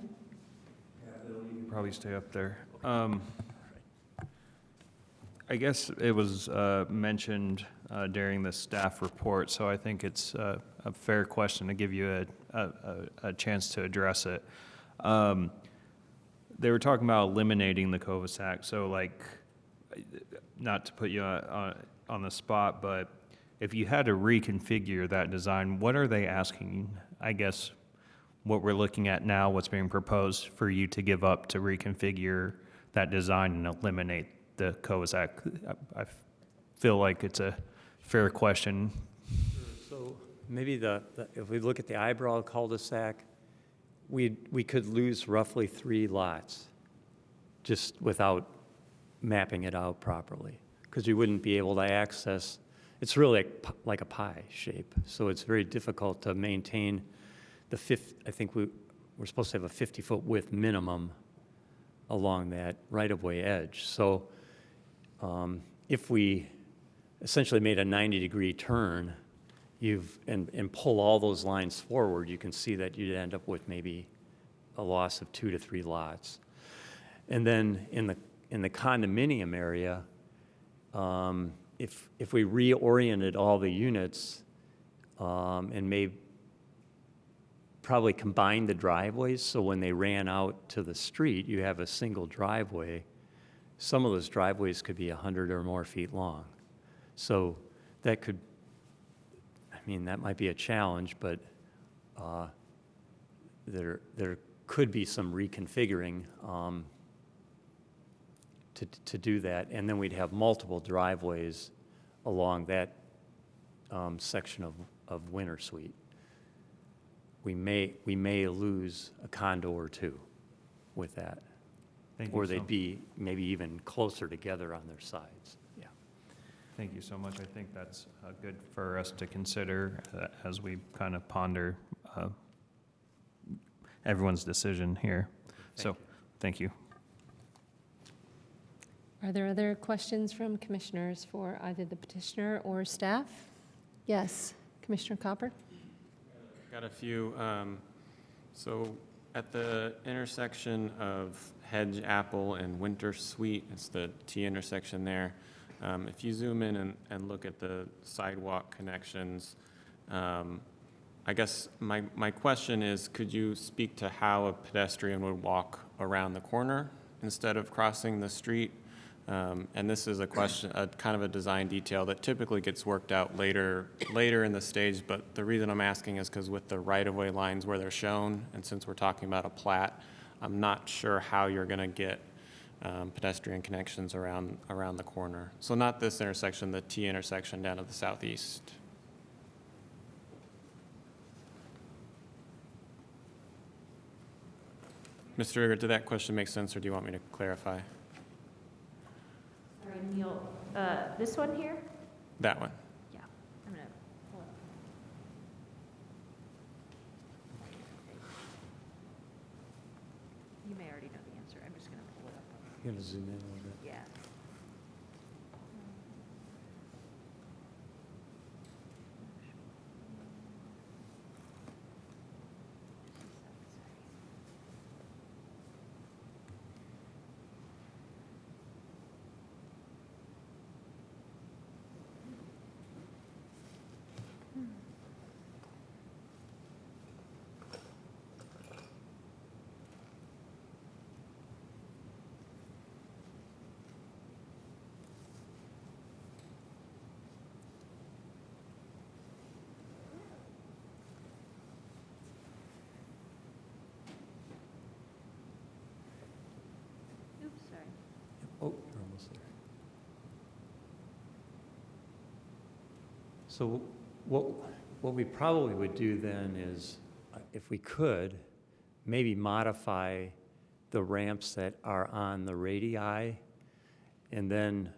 Probably stay up there. I guess it was mentioned during the staff report, so I think it's a fair question to give you a chance to address it. They were talking about eliminating the cul-de-sac, so like, not to put you on the spot, but if you had to reconfigure that design, what are they asking? I guess what we're looking at now, what's being proposed for you to give up to reconfigure that design and eliminate the cul-de-sac. I feel like it's a fair question. So maybe if we look at the eyebrow cul-de-sac, we could lose roughly 3 lots just without mapping it out properly, because you wouldn't be able to access. It's really like a pie shape, so it's very difficult to maintain the I think we're supposed to have a 50-foot width minimum along that right-of-way edge. So if we essentially made a 90-degree turn, and pull all those lines forward, you can see that you'd end up with maybe a loss of 2 to 3 lots. And then in the condominium area, if we reoriented all the units and probably combined the driveways, so when they ran out to the street, you have a single driveway. Some of those driveways could be 100 or more feet long. So that might be a challenge, but there could be some reconfiguring to do that, and then we'd have multiple driveways along that section of Winter Suite. We may lose a condo or two with that, Thank you or so- they'd be maybe even closer together on their sides. Yeah. Thank you so much. I think that's good for us to consider as we kind of ponder everyone's decision here. So, thank you. Are there other questions from commissioners for either the petitioner or staff? Yes, Commissioner Copper? Got a few. So at the intersection of Hedge Apple and Winter Sweet, it's the T intersection there. If you zoom in and look at the sidewalk connections, I guess my question is, could you speak to how a pedestrian would walk around the corner instead of crossing the street? And this is a kind of a design detail that typically gets worked out later in the stage, but the reason I'm asking is because with the right-of-way lines where they're shown, and since we're talking about a plat, I'm not sure how you're going to get pedestrian connections around the corner. So not this intersection, the T intersection down to the southeast. Mr. Rigger, did that question make sense, or do you want me to clarify? Sorry, Neil, this one here? That one. Yeah, I'm gonna pull it up. You may already know the answer, I'm just gonna pull it up. You're going to zoom in a little bit. Yeah. So what we probably would do then is, if we could, maybe modify the ramps that are on the radii and then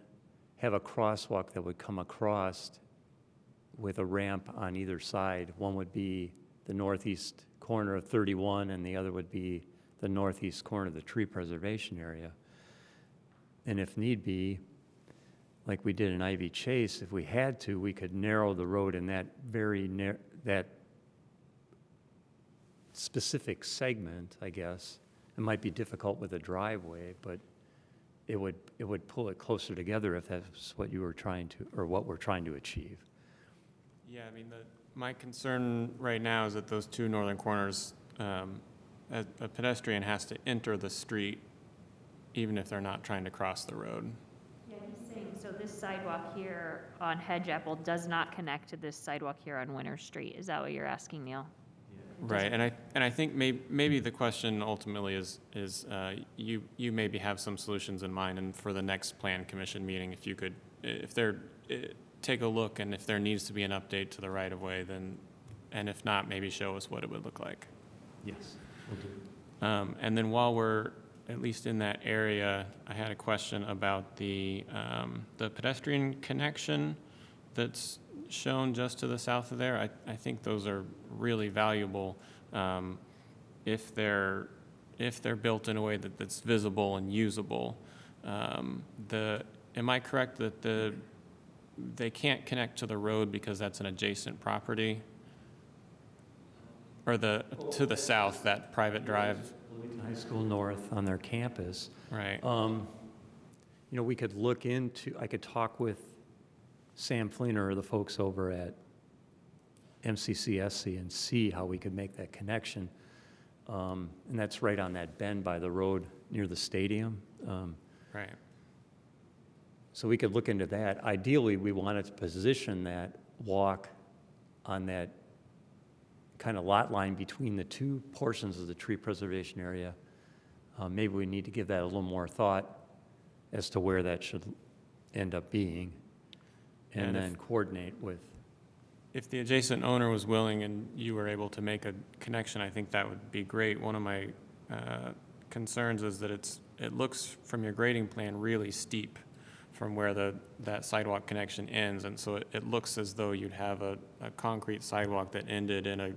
have a crosswalk that would come across with a ramp on either side. One would be the northeast corner of 31 and the other would be the northeast corner of the tree preservation area. And if need be, like we did in Ivy Chase, if we had to, we could narrow the road in that that specific segment, I guess. It might be difficult with a driveway, but it would pull it closer together if that's what you were trying to, or what we're trying to achieve. Yeah, I mean, my concern right now is that those two northern corners, a pedestrian has to enter the street even if they're not trying to cross the road. Yeah, he's saying, so this sidewalk here on Hedge Apple does not connect to this sidewalk here on Winter Street. Is that what you're asking, Neil? Right, and I think maybe the question ultimately is you maybe have some solutions in mind, and for the next plan commission meeting, if you could, take a look, and if there needs to be an update to the right of way, then, and if not, maybe show us what it would look like. Yes, we'll do. And then while we're at least in that area, I had a question about the pedestrian connection that's shown just to the south of there. I think those are really valuable if they're built in a way that's visible and usable. Am I correct that they can't connect to the road because that's an adjacent property? Or to the south, that private drive? Bloomington High School North on their campus. Right. You know, we could look into, I could talk with Sam Fleener or the folks over at MCCSC and see how we could make that connection. And that's right on that bend by the road near the stadium. Right. So we could look into that. Ideally, we wanted to position that walk on that kind of lot line between the two portions of the tree preservation area. Maybe we need to give that a little more thought as to where that should end up being, and then coordinate with. If the adjacent owner was willing and you were able to make a connection, I think that would be great. One of my concerns is that it looks from your grading plan really steep from where that sidewalk connection ends, and so it looks as though you'd have a concrete sidewalk that ended in a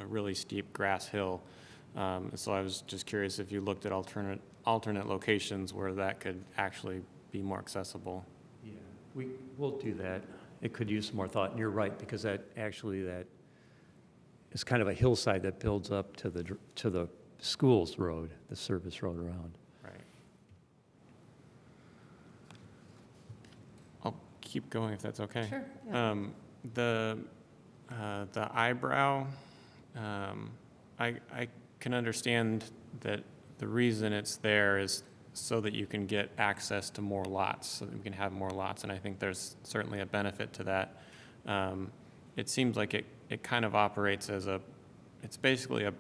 really steep grass hill. So I was just curious if you looked at alternate locations where that could actually be more accessible. Yeah, we'll do that. It could use some more thought, and you're right, because that is kind of a hillside that builds up to the school's road, the service road around. Right. I'll keep going if that's okay. Sure. Yeah. The eyebrow, I can understand that the reason it's there is so that you can get access to more lots, so that you can have more lots, and I think there's certainly a benefit to that. It seems like it kind of operates as it's basically a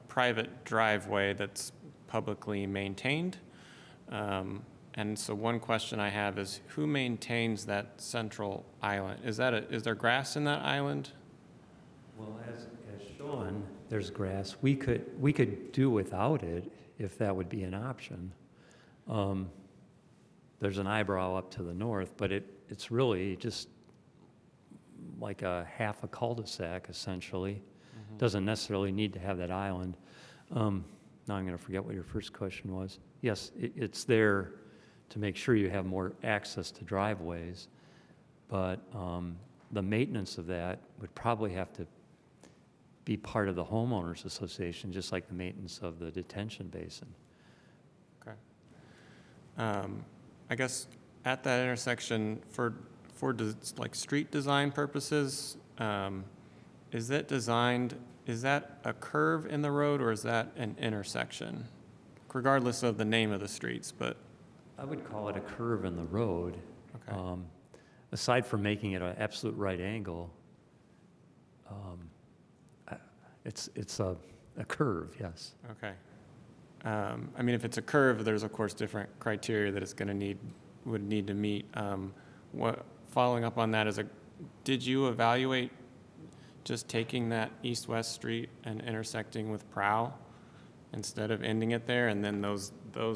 private driveway that's publicly maintained. And so one question I have is, who maintains that central island? Is there grass in that island? Well, as shown, there's grass. We could do without it if that would be an option. There's an eyebrow up to the north, but it's really just like a half a cul-de-sac, essentially. Mm-hmm. Doesn't necessarily need to have that island. Now I'm going to forget what your first question was. Yes, it's there to make sure you have more access to driveways, but the maintenance of that would probably have to be part of the homeowners association, just like the maintenance of the detention basin. Okay. I guess at that intersection, for like street design purposes, is that a curve in the road, or is that an intersection? Regardless of the name of the streets, but. I would call it a curve in the road. Okay. Aside from making it an absolute right angle, it's a curve, yes. Okay. I mean, if it's a curve, there's of course different criteria that it's going to would need to meet. Following up on that, Did you evaluate just taking that east-west street and intersecting with Prow instead of ending it there? And then those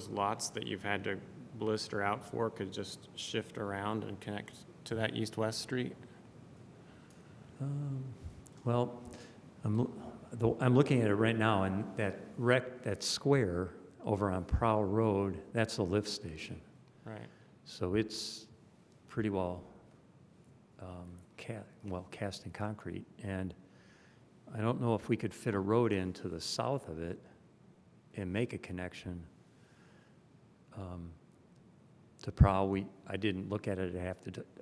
lots that you've had to blister out for could just shift around and connect to that east-west street? Well, I'm looking at it right now, and that square over on Prow Road, that's a lift station. Right. So it's pretty well, cast in concrete. And I don't know if we could fit a road in to the south of it and make a connection to Prow. I didn't look at it.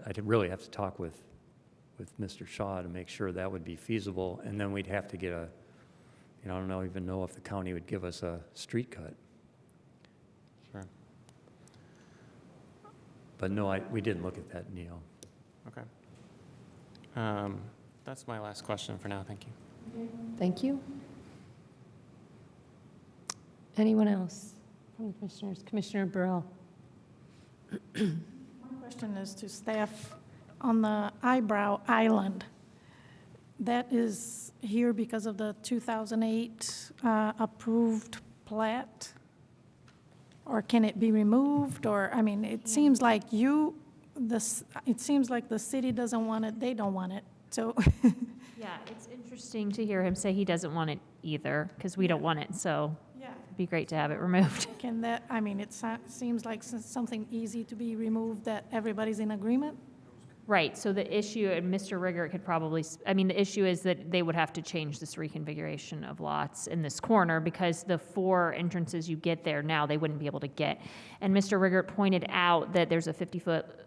I didn't really have to talk with Mr. Shaw to make sure that would be feasible. And then we'd have to get I don't even know if the county would give us a street cut. Sure. But no, we didn't look at that, Neil. Okay. That's my last question for now. Thank you. Thank you. Anyone else from the commissioners? Commissioner Burrell. My question is to staff on the Eyebrow Island. That is here because of the 2008 approved plat? Or can it be removed? Or, I mean, it seems like it seems like the city doesn't want it, they don't want it, so. Yeah, it's interesting to hear him say he doesn't want it either, because we don't want it, so Yeah. it'd be great to have it removed. Can that, I mean, it seems like something easy to be removed that everybody's in agreement? Right, so the issue, and Mr. Rigger could probably, the issue is that they would have to change this reconfiguration of lots in this corner, because the 4 entrances you get there now, they wouldn't be able to get. And Mr. Rigger pointed out that there's a 50-foot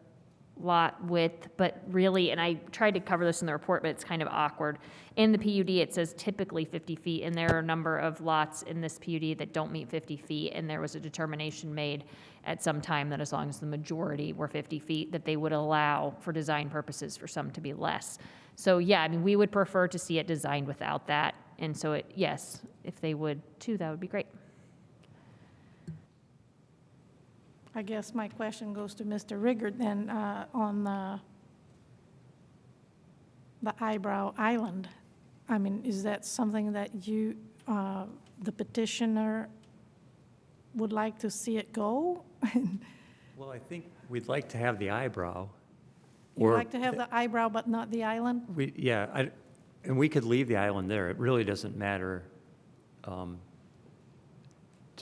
lot width, but really, and I tried to cover this in the report, but it's kind of awkward. In the PUD, it says typically 50 feet, and there are a number of lots in this PUD that don't meet 50 feet, and there was a determination made at some time that as long as the majority were 50 feet, that they would allow, for design purposes, for some to be less. So yeah, we would prefer to see it designed without that, and so yes, if they would too, that would be great. I guess my question goes to Mr. Riggert then, on the Eyebrow Island. I mean, is that something that you, the petitioner, would like to see it go? Well, I think we'd like to have the eyebrow. You'd like to have the eyebrow but not the island? And we could leave the island there. It really doesn't matter to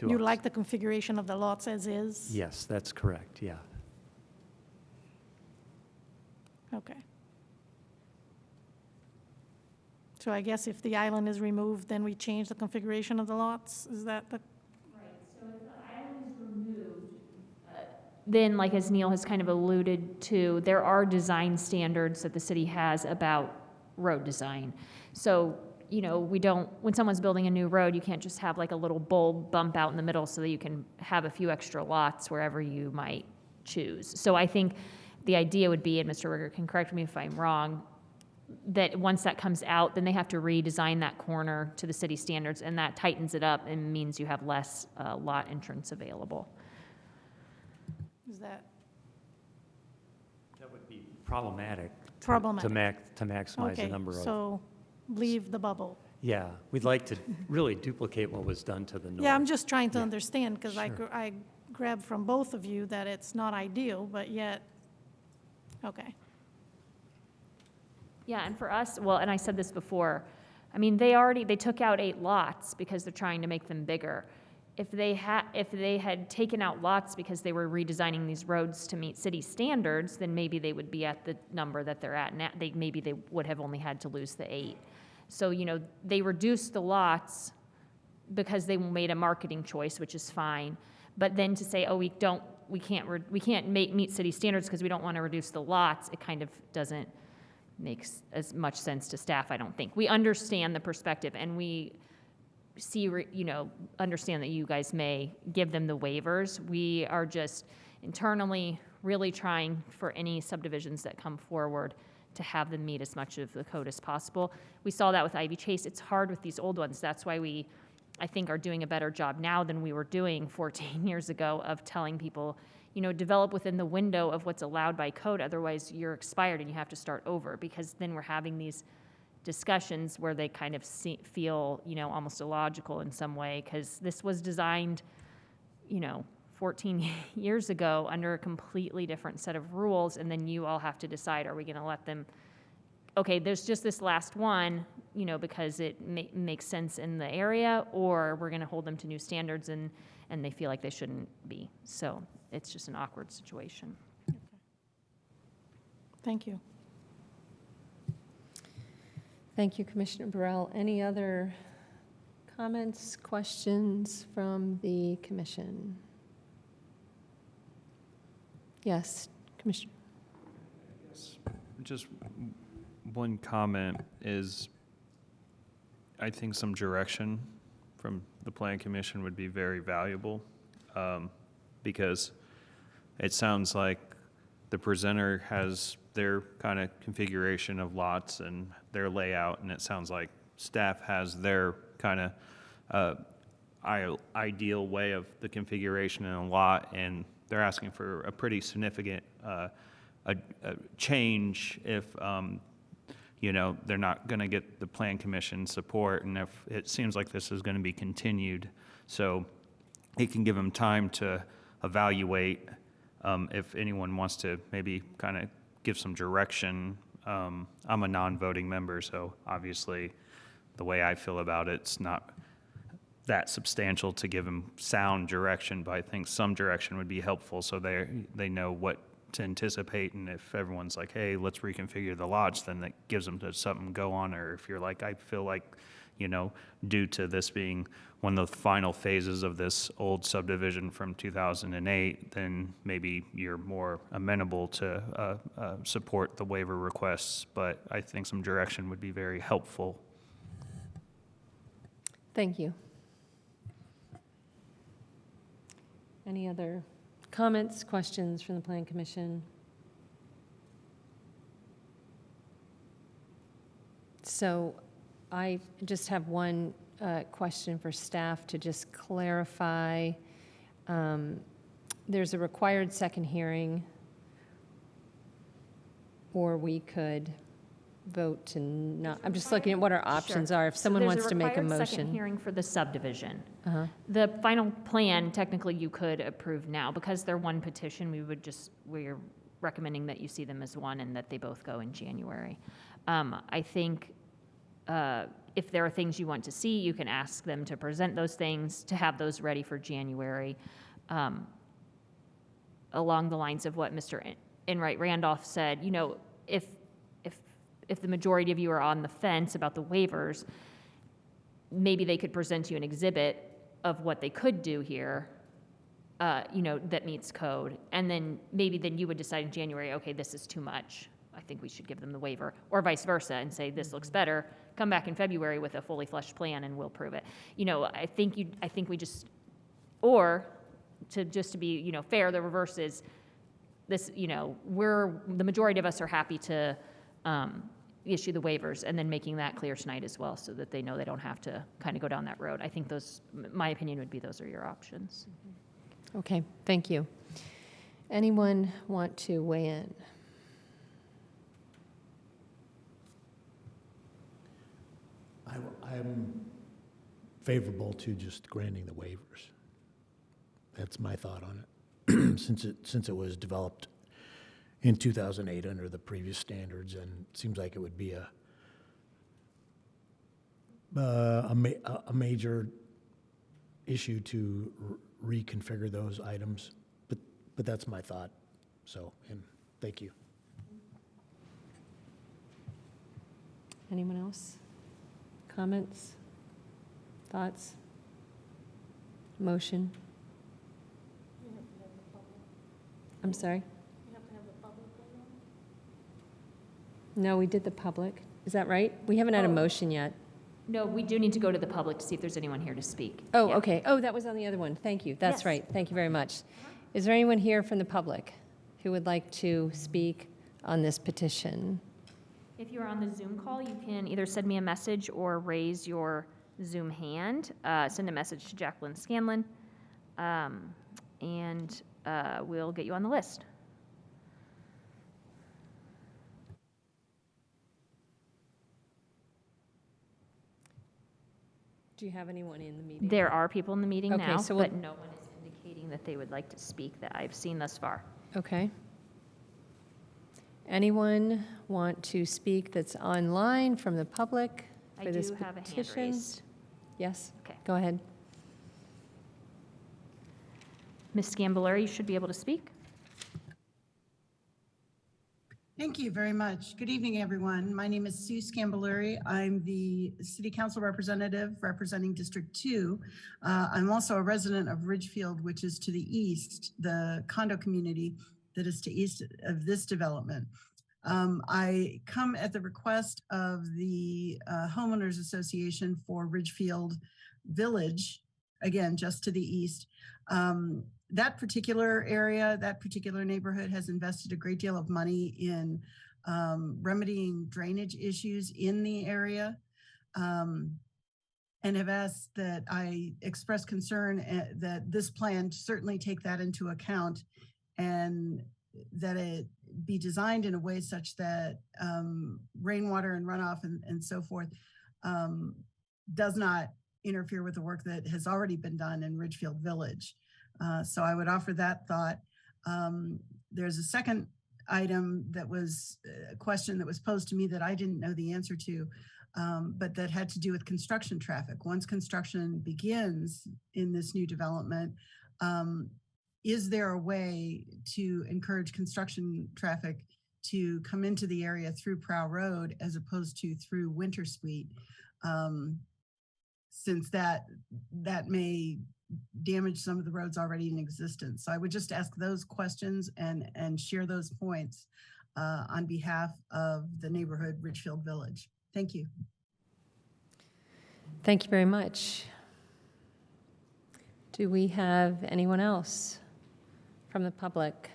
us. You like the configuration of the lots as is? Yes, that's correct, yeah. Okay. So I guess if the island is removed, then we change the configuration of the lots? Is that the? Then, like as Neil has kind of alluded to, there are design standards that the city has about road design. So, when someone's building a new road, you can't just have like a little bulb bump out in the middle so that you can have a few extra lots wherever you might choose. So I think the idea would be, and Mr. Rigger can correct me if I'm wrong, that once that comes out, then they have to redesign that corner to the city standards, and that tightens it up and means you have less lot entrance available. Is that That would be problematic. problematic? To maximize the number of. Okay, so leave the bubble. Yeah, we'd like to really duplicate what was done to the north. Yeah, I'm just trying to Yeah. understand, because Sure. I grabbed from both of you that it's not ideal, but yet, okay. Yeah, and for us, well, and I said this before, they took out 8 lots because they're trying to make them bigger. If they had taken out lots because they were redesigning these roads to meet city standards, then maybe they would be at the number that they're at now. Maybe they would have only had to lose the 8. So, they reduced the lots because they made a marketing choice, which is fine. But then to say, oh, we can't meet city standards because we don't want to reduce the lots, it kind of doesn't make as much sense to staff, I don't think. We understand the perspective, and we understand that you guys may give them the waivers. We are just internally really trying for any subdivisions that come forward to have them meet as much of the code as possible. We saw that with Ivy Chase. It's hard with these old ones. That's why we I think, are doing a better job now than we were doing 14 years ago of telling people, develop within the window of what's allowed by code, otherwise you're expired and you have to start over, because then we're having these discussions where they kind of feel, almost illogical in some way, because this was designed, 14 years ago under a completely different set of rules, and then you all have to decide, are we going to let them, okay, there's just this last one, because it makes sense in the area, or we're going to hold them to new standards and they feel like they shouldn't be. So it's just an awkward situation. Thank you. Thank you, Commissioner Burrell. Any other comments, questions from the commission? Yes, Commissioner. Just one comment is, I think some direction from the Plan Commission would be very valuable, because it sounds like the presenter has their kind of configuration of lots and their layout, and it sounds like staff has their kind of ideal way of the configuration in a lot, and they're asking for a pretty significant a change if they're not going to get the Plan Commission support, and if it seems like this is going to be continued, so it can give them time to evaluate. If anyone wants to maybe kind of give some direction, I'm a non-voting member, so obviously the way I feel about it's not that substantial to give them sound direction, but I think some direction would be helpful so they know what to anticipate, and if everyone's like, hey, let's reconfigure the lots, then that gives them to something to go on, or if you're like, I feel like, due to this being one of the final phases of this old subdivision from 2008, then maybe you're more amenable to support the waiver requests, but I think some direction would be very helpful. Thank you. Any other comments, questions from the Plan Commission? So I just have one question for staff to just clarify. There's a required second hearing, or we could vote to not, I'm just looking at what our options are. If someone wants to make a There's a required second motion. hearing for the subdivision. Uh-huh. The final plan, technically, you could approve now. Because they're one petition, we're recommending that you see them as one and that they both go in January. I think if there are things you want to see, you can ask them to present those things, to have those ready for January. Along the lines of what Mr. Enright Randolph said, if the majority of you are on the fence about the waivers, maybe they could present you an exhibit of what they could do here, that meets code. And then you would decide in January, okay, this is too much. I think we should give them the waiver, or vice versa, and say, this looks better. Come back in February with a fully fleshed plan and we'll prove it. I think we just, or to be, fair, the reverse is this, the majority of us are happy to issue the waivers, and then making that clear tonight as well, so that they know they don't have to kind of go down that road. I think my opinion would be those are your options. Okay, thank you. Anyone want to weigh in? I'm favorable to just granting the waivers. That's my thought on it, since it was developed in 2008 under the previous standards, and it seems like it would be a major issue to reconfigure those items, but that's my thought. So, and thank you. Anyone else? Comments? Thoughts? Motion? I'm sorry? No, we did the public. Is that right? We haven't had a motion yet. No, we do need to go to the public to see if there's anyone here to speak. Oh, Yeah. okay. Oh, that was on the other one. Thank you. That's Yes. right. Thank you very much. Is there anyone here from the public who would like to speak on this petition? If you're on the Zoom call, you can either send me a message or raise your Zoom hand, send a message to Jacqueline Scanlon, and we'll get you on the list. Do you have anyone in the meeting? There are people in the meeting Okay, now, so we'll- but no one is indicating that they would like to speak that I've seen thus far. Okay. Anyone want to speak that's online from the public I for this do have a hand petition? raised. Yes? Okay. Go ahead. Ms. Scambolery, you should be able to speak. Thank you very much. Good evening, everyone. My name is Sue Scambolery. I'm the City Council representative representing District 2. I'm also a resident of Ridgefield, which is to the east, the condo community that is to east of this development. I come at the request of the Homeowners Association for Ridgefield Village, again, just to the east. That particular area, that particular neighborhood has invested a great deal of money in remedying drainage issues in the area, and have asked that I express concern that this plan certainly take that into account, and that it be designed in a way such that rainwater and runoff and so forth does not interfere with the work that has already been done in Ridgefield Village. So I would offer that thought. There's a second item that was a question that was posed to me that I didn't know the answer to, but that had to do with construction traffic. Once construction begins in this new development, is there a way to encourage construction traffic to come into the area through Prow Road as opposed to through Winter Suite? Since that may damage some of the roads already in existence. So I would just ask those questions and share those points on behalf of the neighborhood Ridgefield Village. Thank you. Thank you very much. Do we have anyone else from the public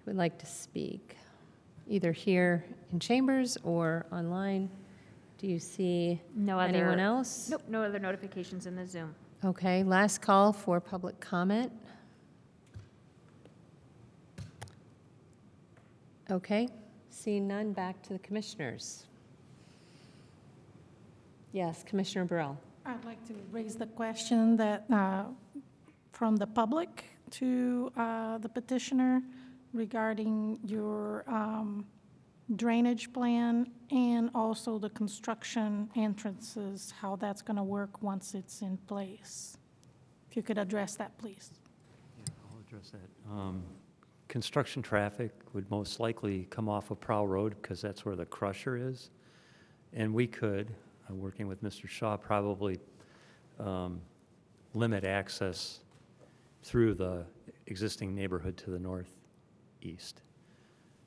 who would like to speak, either here in chambers or online? Do you see anyone else? Nope, no other notifications in the Zoom. Okay, last call for public comment. Okay, seeing none, back to the commissioners. Yes, Commissioner Burrell. I'd like to raise the question that from the public to the petitioner regarding your drainage plan and also the construction entrances, how that's going to work once it's in place. If you could address that, please. Yeah, I'll address that. Construction traffic would most likely come off of Prow Road because that's where the crusher is. And we could, working with Mr. Shaw, probably limit access through the existing neighborhood to the northeast.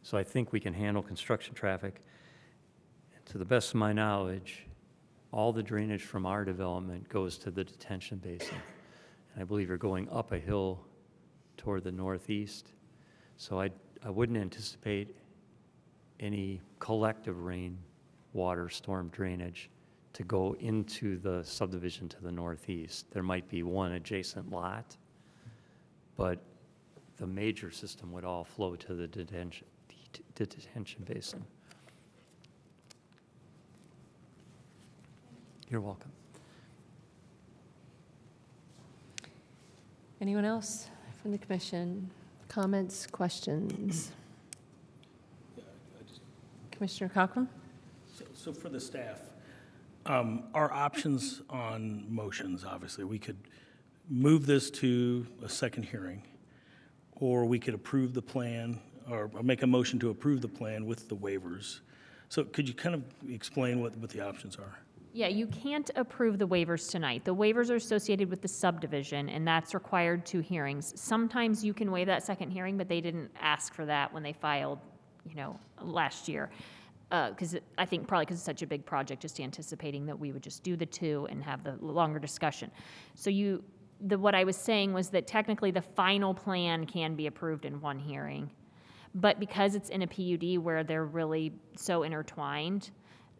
So I think we can handle construction traffic. To the best of my knowledge, all the drainage from our development goes to the detention basin. And I believe you're going up a hill toward the northeast. So I wouldn't anticipate any collective rain water storm drainage to go into the subdivision to the northeast. There might be one adjacent lot, but the major system would all flow to the detention basin. You're welcome. Anyone else from the commission? Comments, questions? Commissioner Cochran? So for the staff, our options on motions, obviously, we could move this to a second hearing, or we could approve the plan, or make a motion to approve the plan with the waivers. So could you kind of explain what the options are? Yeah, you can't approve the waivers tonight. The waivers are associated with the subdivision, and that's required 2 hearings. Sometimes you can waive that second hearing, but they didn't ask for that when they filed, last year. Because I think probably because it's such a big project, just anticipating that we would just do the 2 and have the longer discussion. So what I was saying was that technically the final plan can be approved in 1 hearing, but because it's in a PUD where they're really so intertwined,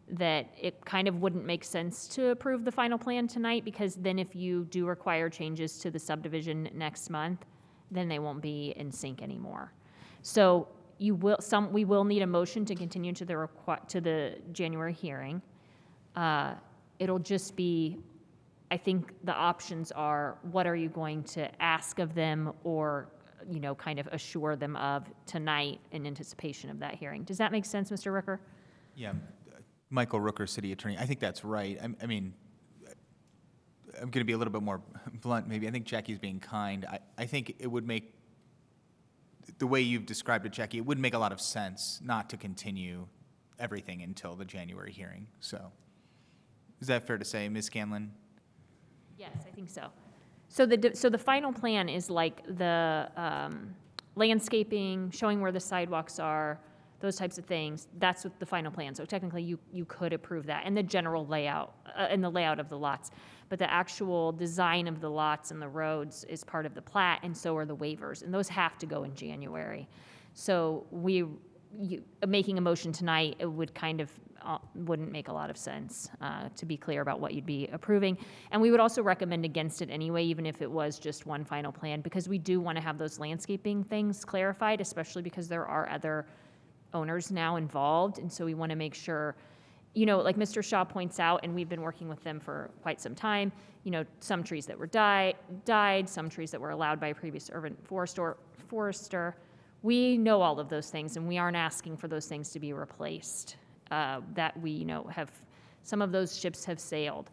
that it kind of wouldn't make sense to approve the final plan tonight, because then if you do require changes to the subdivision next month, then they won't be in sync anymore. So we will need a motion to continue to the January hearing. It'll just be, I think the options are, what are you going to ask of them, or, kind of assure them of tonight in anticipation of that hearing. Does that make sense, Mr. Rooker? Yeah, Michael Rooker, City Attorney. I think that's right. I mean, I'm going to be a little bit more blunt, maybe. I think Jackie's being kind. I think it would make, the way you've described it, Jackie, it would make a lot of sense not to continue everything until the January hearing. So, is that fair to say, Ms. Scanlon? Yes, I think so. So the final plan is like the landscaping, showing where the sidewalks are, those types of things. That's what the final plan. So technically, you could approve that, and the general layout, and the layout of the lots. But the actual design of the lots and the roads is part of the plat, and so are the waivers, and those have to go in January. So making a motion tonight, it would kind of wouldn't make a lot of sense, to be clear about what you'd be approving. And we would also recommend against it anyway, even if it was just one final plan, because we do want to have those landscaping things clarified, especially because there are other owners now involved. And so we want to make sure, like Mr. Shaw points out, and we've been working with them for quite some time, some trees that were died, some trees that were allowed by a previous urban forester. We know all of those things, and we aren't asking for those things to be replaced. That we, some of those ships have sailed.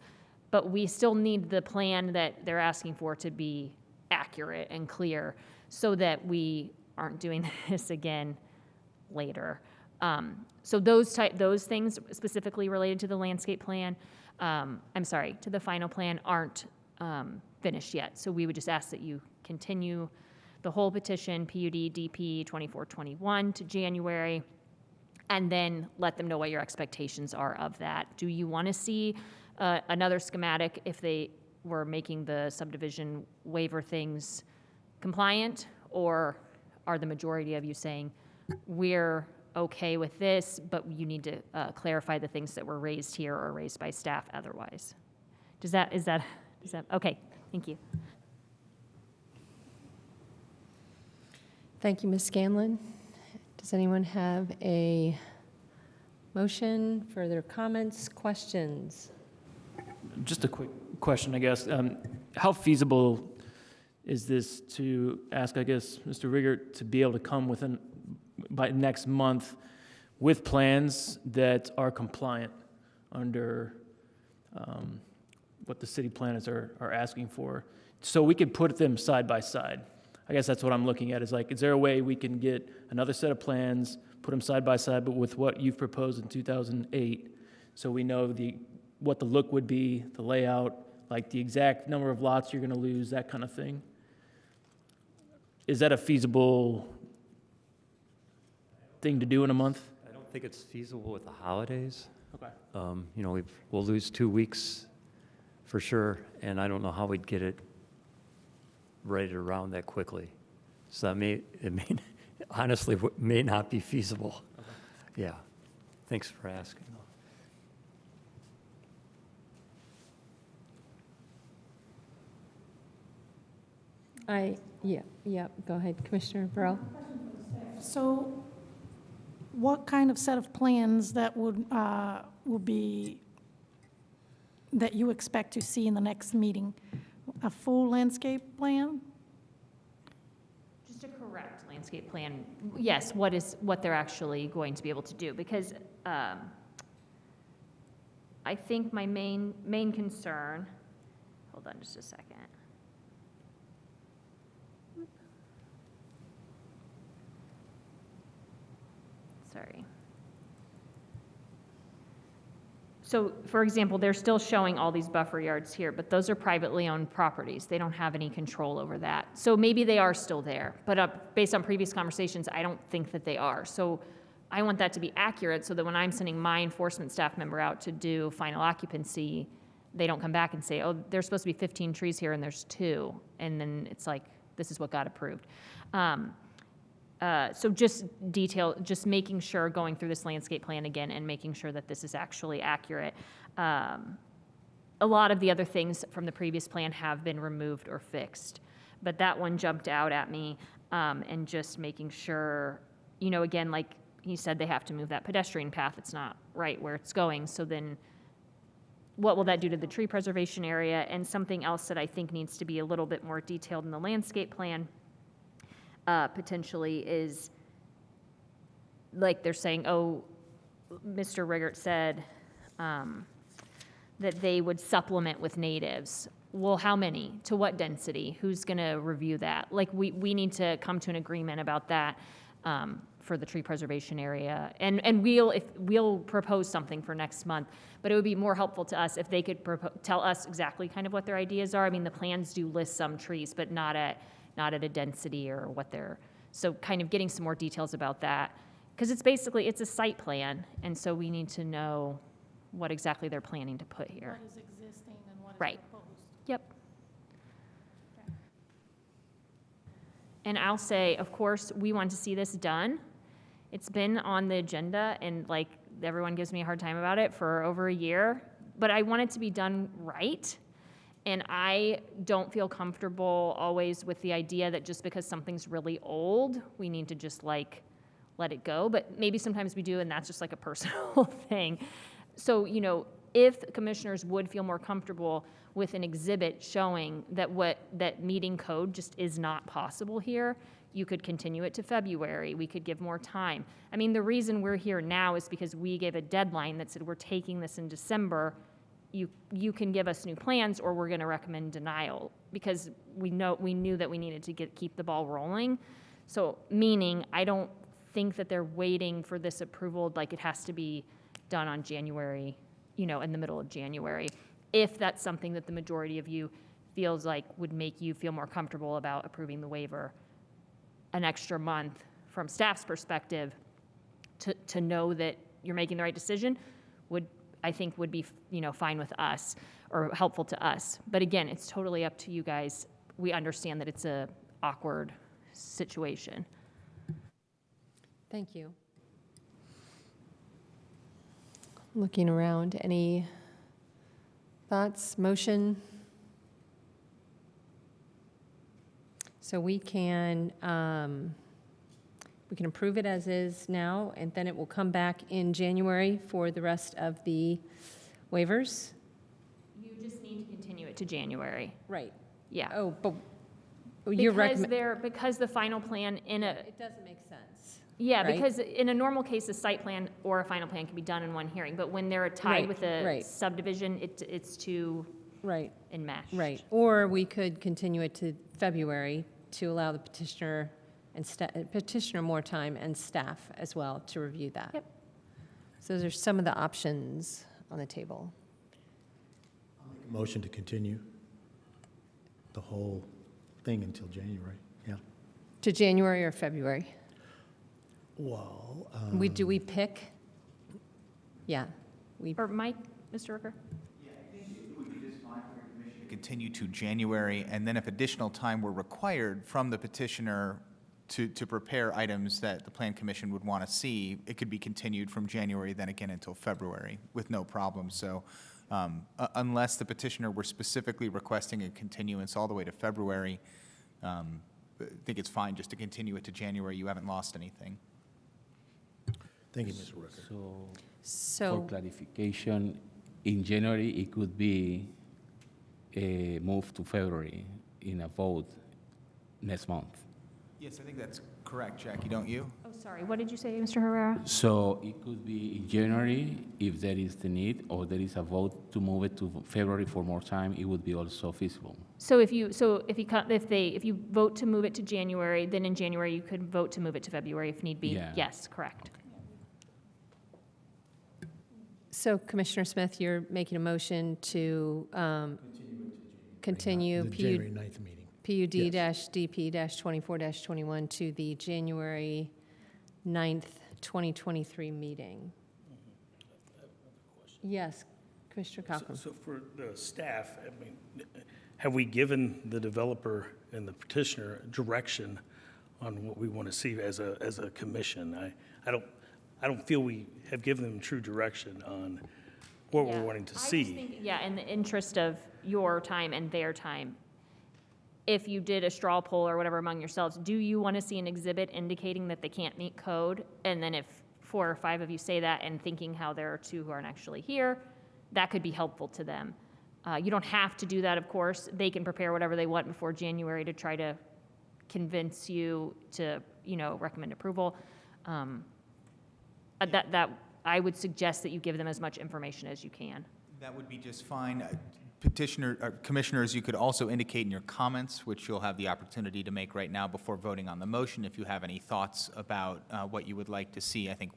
But we still need the plan that they're asking for to be accurate and clear, so that we aren't doing this again later. So those things specifically related to the landscape plan, to the final plan, aren't finished yet. So we would just ask that you continue the whole petition, PUD DP 2421 to January, and then let them know what your expectations are of that. Do you want to see another schematic if they were making the subdivision waiver things compliant, or are the majority of you saying, we're okay with this, but you need to clarify the things that were raised here or raised by staff otherwise? Is that, okay, thank you. Thank you, Ms. Scanlon. Does anyone have a motion, further comments, questions? Just a quick question, I guess. How feasible is this to ask, I guess, Mr. Rigger to be able to come by next month with plans that are compliant under what the city planners are asking for, so we could put them side by side? I guess that's what I'm looking at, is there a way we can get another set of plans, put them side by side, but with what you've proposed in 2008, so we know what the look would be, the layout, like the exact number of lots you're going to lose, that kind of thing? Is that a feasible thing to do in a month? I don't think it's feasible with the holidays. Okay. We'll lose 2 weeks for sure, and I don't know how we'd get it right around that quickly. So honestly, may not be feasible. Okay. Yeah. Thanks for asking. Go ahead, Commissioner Burrell. So what kind of set of plans that would be, that you expect to see in the next meeting? A full landscape plan? Just a correct landscape plan. Yes, what they're actually going to be able to do, because I think my main concern, hold on just a second. Sorry. So, for example, they're still showing all these buffer yards here, but those are privately owned properties. They don't have any control over that. So maybe they are still there, but based on previous conversations, I don't think that they are. So I want that to be accurate, so that when I'm sending my enforcement staff member out to do final occupancy, they don't come back and say, oh, there's supposed to be 15 trees here and there's 2. And then it's like, this is what got approved. So just making sure, going through this landscape plan again and making sure that this is actually accurate. A lot of the other things from the previous plan have been removed or fixed, but that one jumped out at me, and just making sure, again, like he said, they have to move that pedestrian path. It's not right where it's going. So then what will that do to the tree preservation area? And something else that I think needs to be a little bit more detailed in the landscape plan, potentially, is like they're saying, oh, Mr. Riggert said that they would supplement with natives. Well, how many? To what density? Who's going to review that? Like, we need to come to an agreement about that for the tree preservation area. And we'll propose something for next month, but it would be more helpful to us if they could tell us exactly kind of what their ideas are. I mean, the plans do list some trees, but not at a density or what they're, so kind of getting some more details about that. Because it's a site plan, and so we need to know what exactly they're planning to put here. What is existing and what is Right. proposed. Yep. And I'll say, of course, we want to see this done. It's been on the agenda, and like everyone gives me a hard time about it for over a year, but I want it to be done right. And I don't feel comfortable always with the idea that just because something's really old, we need to just like let it go. But maybe sometimes we do, and that's just like a personal thing. So, if commissioners would feel more comfortable with an exhibit showing that meeting code just is not possible here, you could continue it to February. We could give more time. I mean, the reason we're here now is because we gave a deadline that said we're taking this in December. You can give us new plans, or we're going to recommend denial, because we knew that we needed to keep the ball rolling. So, meaning, I don't think that they're waiting for this approval, like it has to be done on January, in the middle of January. If that's something that the majority of you feels like would make you feel more comfortable about approving the waiver, an extra month from staff's perspective to know that you're making the right decision would be, fine with us or helpful to us. But again, it's totally up to you guys. We understand that it's a awkward situation. Thank you. Looking around, any thoughts, motion? So we can approve it as is now, and then it will come back in January for the rest of the waivers? You just need to continue it to January. Right. Yeah. Oh, but you're recommending. Because the final plan It doesn't make sense. Yeah, right? because in a normal case, a site plan or a final plan can be done in one hearing, but when they're tied with a right. subdivision, it's too Right, enmeshed. right. Or we could continue it to February to allow the petitioner more time and staff as well to review that. Yep. So those are some of the options on the table. Motion to continue the whole thing until January, yeah. To January or February? Well, Do we pick? Yeah. Or Mike, Mr. Rooker? Continue to January, and then if additional time were required from the petitioner to prepare items that the Plan Commission would want to see, it could be continued from January, then again until February with no problem. So unless the petitioner were specifically requesting a continuance all the way to February, I think it's fine just to continue it to January. You haven't lost anything. thank you, Mr. Rooker. So, For clarification, in January, it could be moved to February in a vote next month. Yes, I think that's correct, Jackie, don't you? Oh, sorry, what did you say, Mr. Herrera? So it could be in January if there is the need, or there is a vote to move it to February for more time, it would be also feasible. So if you vote to move it to January, then in January you could vote to move it to February if need be? Yeah. Yes, correct. so Commissioner Smith, you're making a motion to continue The January 9th meeting. PUD-DP-24-21 to the January 9th, 2023 meeting. Yes, Commissioner Cochran. So for the staff, I mean, have we given the developer and the petitioner direction on what we want to see as a commission. I don't feel we have given them true direction on what we're wanting to I just see. think, yeah, in the interest of your time and their time, if you did a straw poll or whatever among yourselves, do you want to see an exhibit indicating that they can't meet code? And then if 4 or 5 of you say that and thinking how there are 2 who aren't actually here, that could be helpful to them. You don't have to do that, of course. They can prepare whatever they want before January to try to convince you to, recommend approval. That I would suggest that you give them as much information as you can. That would be just fine. Commissioners, you could also indicate in your comments, which you'll have the opportunity to make right now before voting on the motion, if you have any thoughts about what you would like to see. I think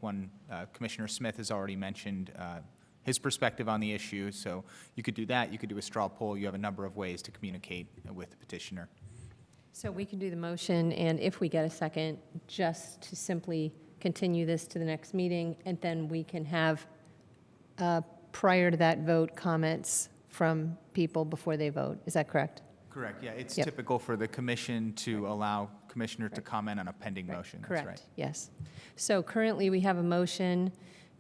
Commissioner Smith has already mentioned his perspective on the issue, so you could do that. You could do a straw poll. You have a number of ways to communicate with the petitioner. So we can do the motion, and if we get a second, just to simply continue this to the next meeting, and then we can have, prior to that vote, comments from people before they vote. Is that correct? Correct, yeah. It's Yep. typical for the commission to allow commissioner to comment on a pending motion. That's right. Correct, yes. So currently, we have a motion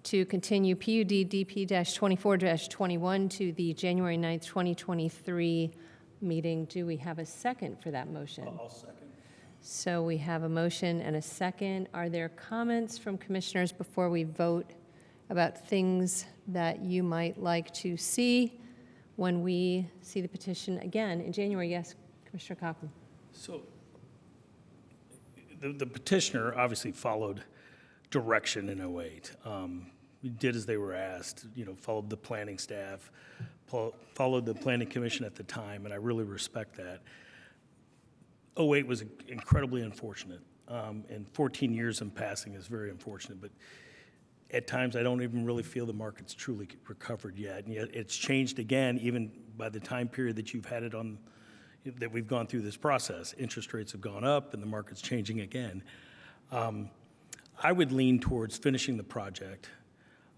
to continue PUD DP-24-21 to the January 9th, 2023 meeting. Do we have a second for that motion? I'll second. So we have a motion and a second. Are there comments from commissioners before we vote about things that you might like to see when we see the petition again in January? Yes, Commissioner Cochran. So the petitioner obviously followed direction in 08. Did as they were asked, followed the planning staff, followed the planning commission at the time, and I really respect that. 08 was incredibly unfortunate, and 14 years in passing is very unfortunate, but at times I don't even really feel the market's truly recovered yet, and yet it's changed again, even by the time period that you've had it on, that we've gone through this process. Interest rates have gone up and the market's changing again. I would lean towards finishing the project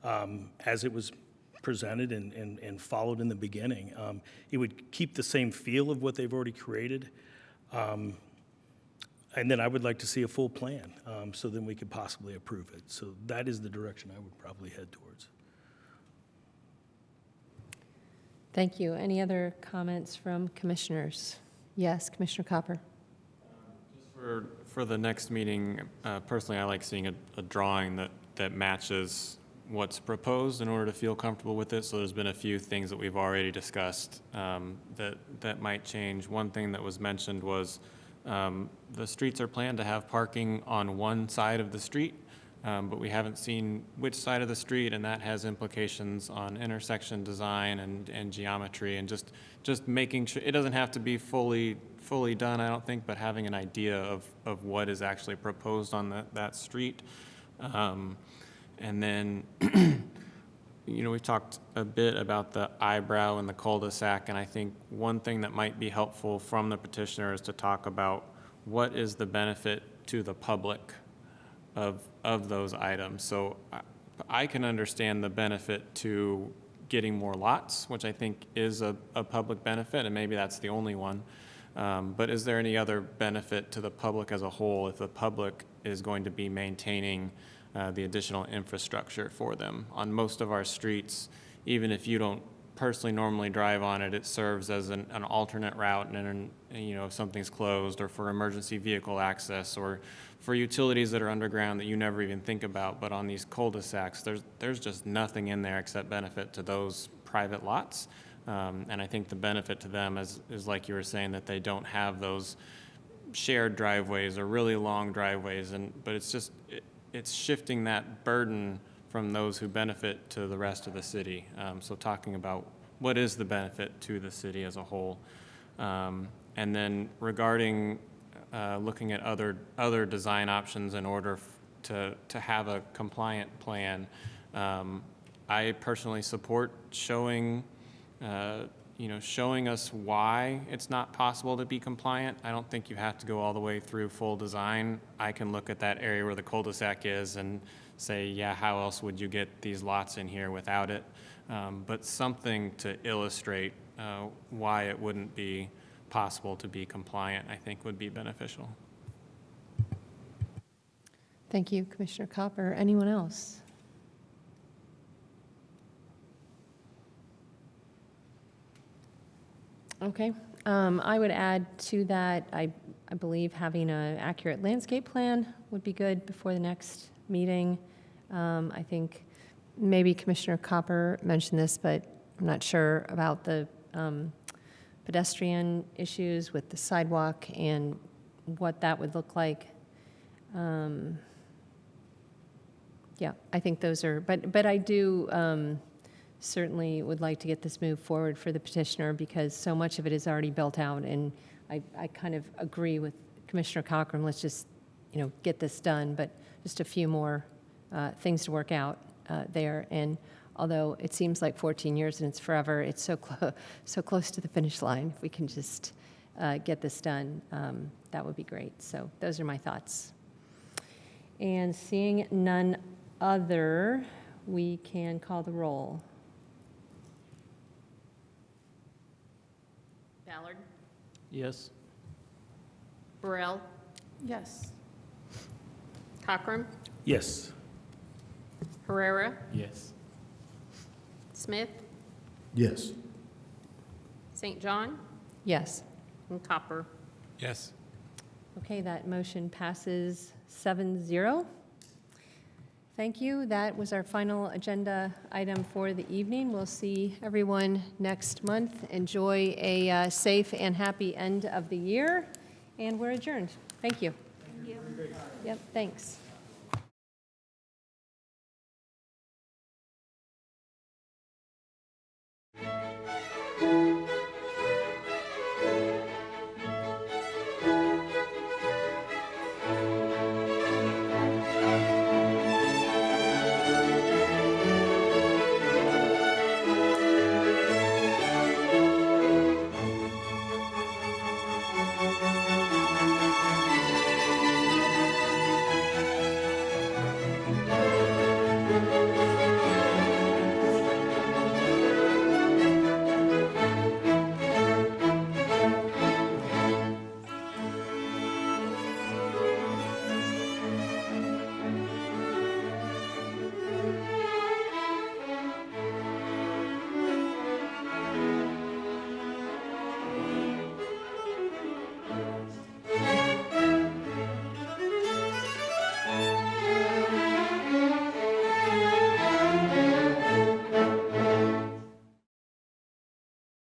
as it was presented and followed in the beginning. It would keep the same feel of what they've already created. And then I would like to see a full plan, so then we could possibly approve it. So that is the direction I would probably head towards. Thank you. Any other comments from commissioners? Yes, Commissioner Copper. For the next meeting, personally, I like seeing a drawing that matches what's proposed in order to feel comfortable with it. So there's been a few things that we've already discussed that might change. One thing that was mentioned was the streets are planned to have parking on one side of the street, but we haven't seen which side of the street, and that has implications on intersection design and geometry, and just making sure, it doesn't have to be fully done, I don't think, but having an idea of what is actually proposed on that street. And then, we've talked a bit about the eyebrow and the cul-de-sac, and I think one thing that might be helpful from the petitioner is to talk about what is the benefit to the public of those items. So I can understand the benefit to getting more lots, which I think is a public benefit, and maybe that's the only one. But is there any other benefit to the public as a whole if the public is going to be maintaining the additional infrastructure for them? On most of our streets, even if you don't personally normally drive on it, it serves as an alternate route, and if something's closed, or for emergency vehicle access, or for utilities that are underground that you never even think about. But on these cul-de-sacs, there's just nothing in there except benefit to those private lots. And I think the benefit to them is like you were saying, that they don't have those shared driveways or really long driveways, but it's shifting that burden from those who benefit to the rest of the city. So talking about what is the benefit to the city as a whole. And then regarding looking at other design options in order to have a compliant plan, I personally support showing us why it's not possible to be compliant. I don't think you have to go all the way through full design. I can look at that area where the cul-de-sac is and say, yeah, how else would you get these lots in here without it? But something to illustrate why it wouldn't be possible to be compliant, I think would be beneficial. Thank you, Commissioner Copper. Anyone else? Okay. I would add to that, I believe having an accurate landscape plan would be good before the next meeting. I think maybe Commissioner Copper mentioned this, but I'm not sure about the pedestrian issues with the sidewalk and what that would look like. Yeah, I think those are, but I do certainly would like to get this moved forward for the petitioner because so much of it is already built out, and I kind of agree with Commissioner Cochran, let's just, get this done, but just a few more things to work out there. And although it seems like 14 years and it's forever, it's so close to the finish line. If we can just get this done, that would be great. So those are my thoughts. And seeing none other, we can call the roll. Ballard, Yes. Burrell, Yes. Cochran, Yes. Herrera, Yes. Smith, Yes. St. John, Yes. and Copper. Yes. Okay, that motion passes 7-0. Thank you. That was our final agenda item for the evening. We'll see everyone next month. Enjoy a safe and happy end of the year, and we're adjourned. Thank you. Thank you. Yep, thanks.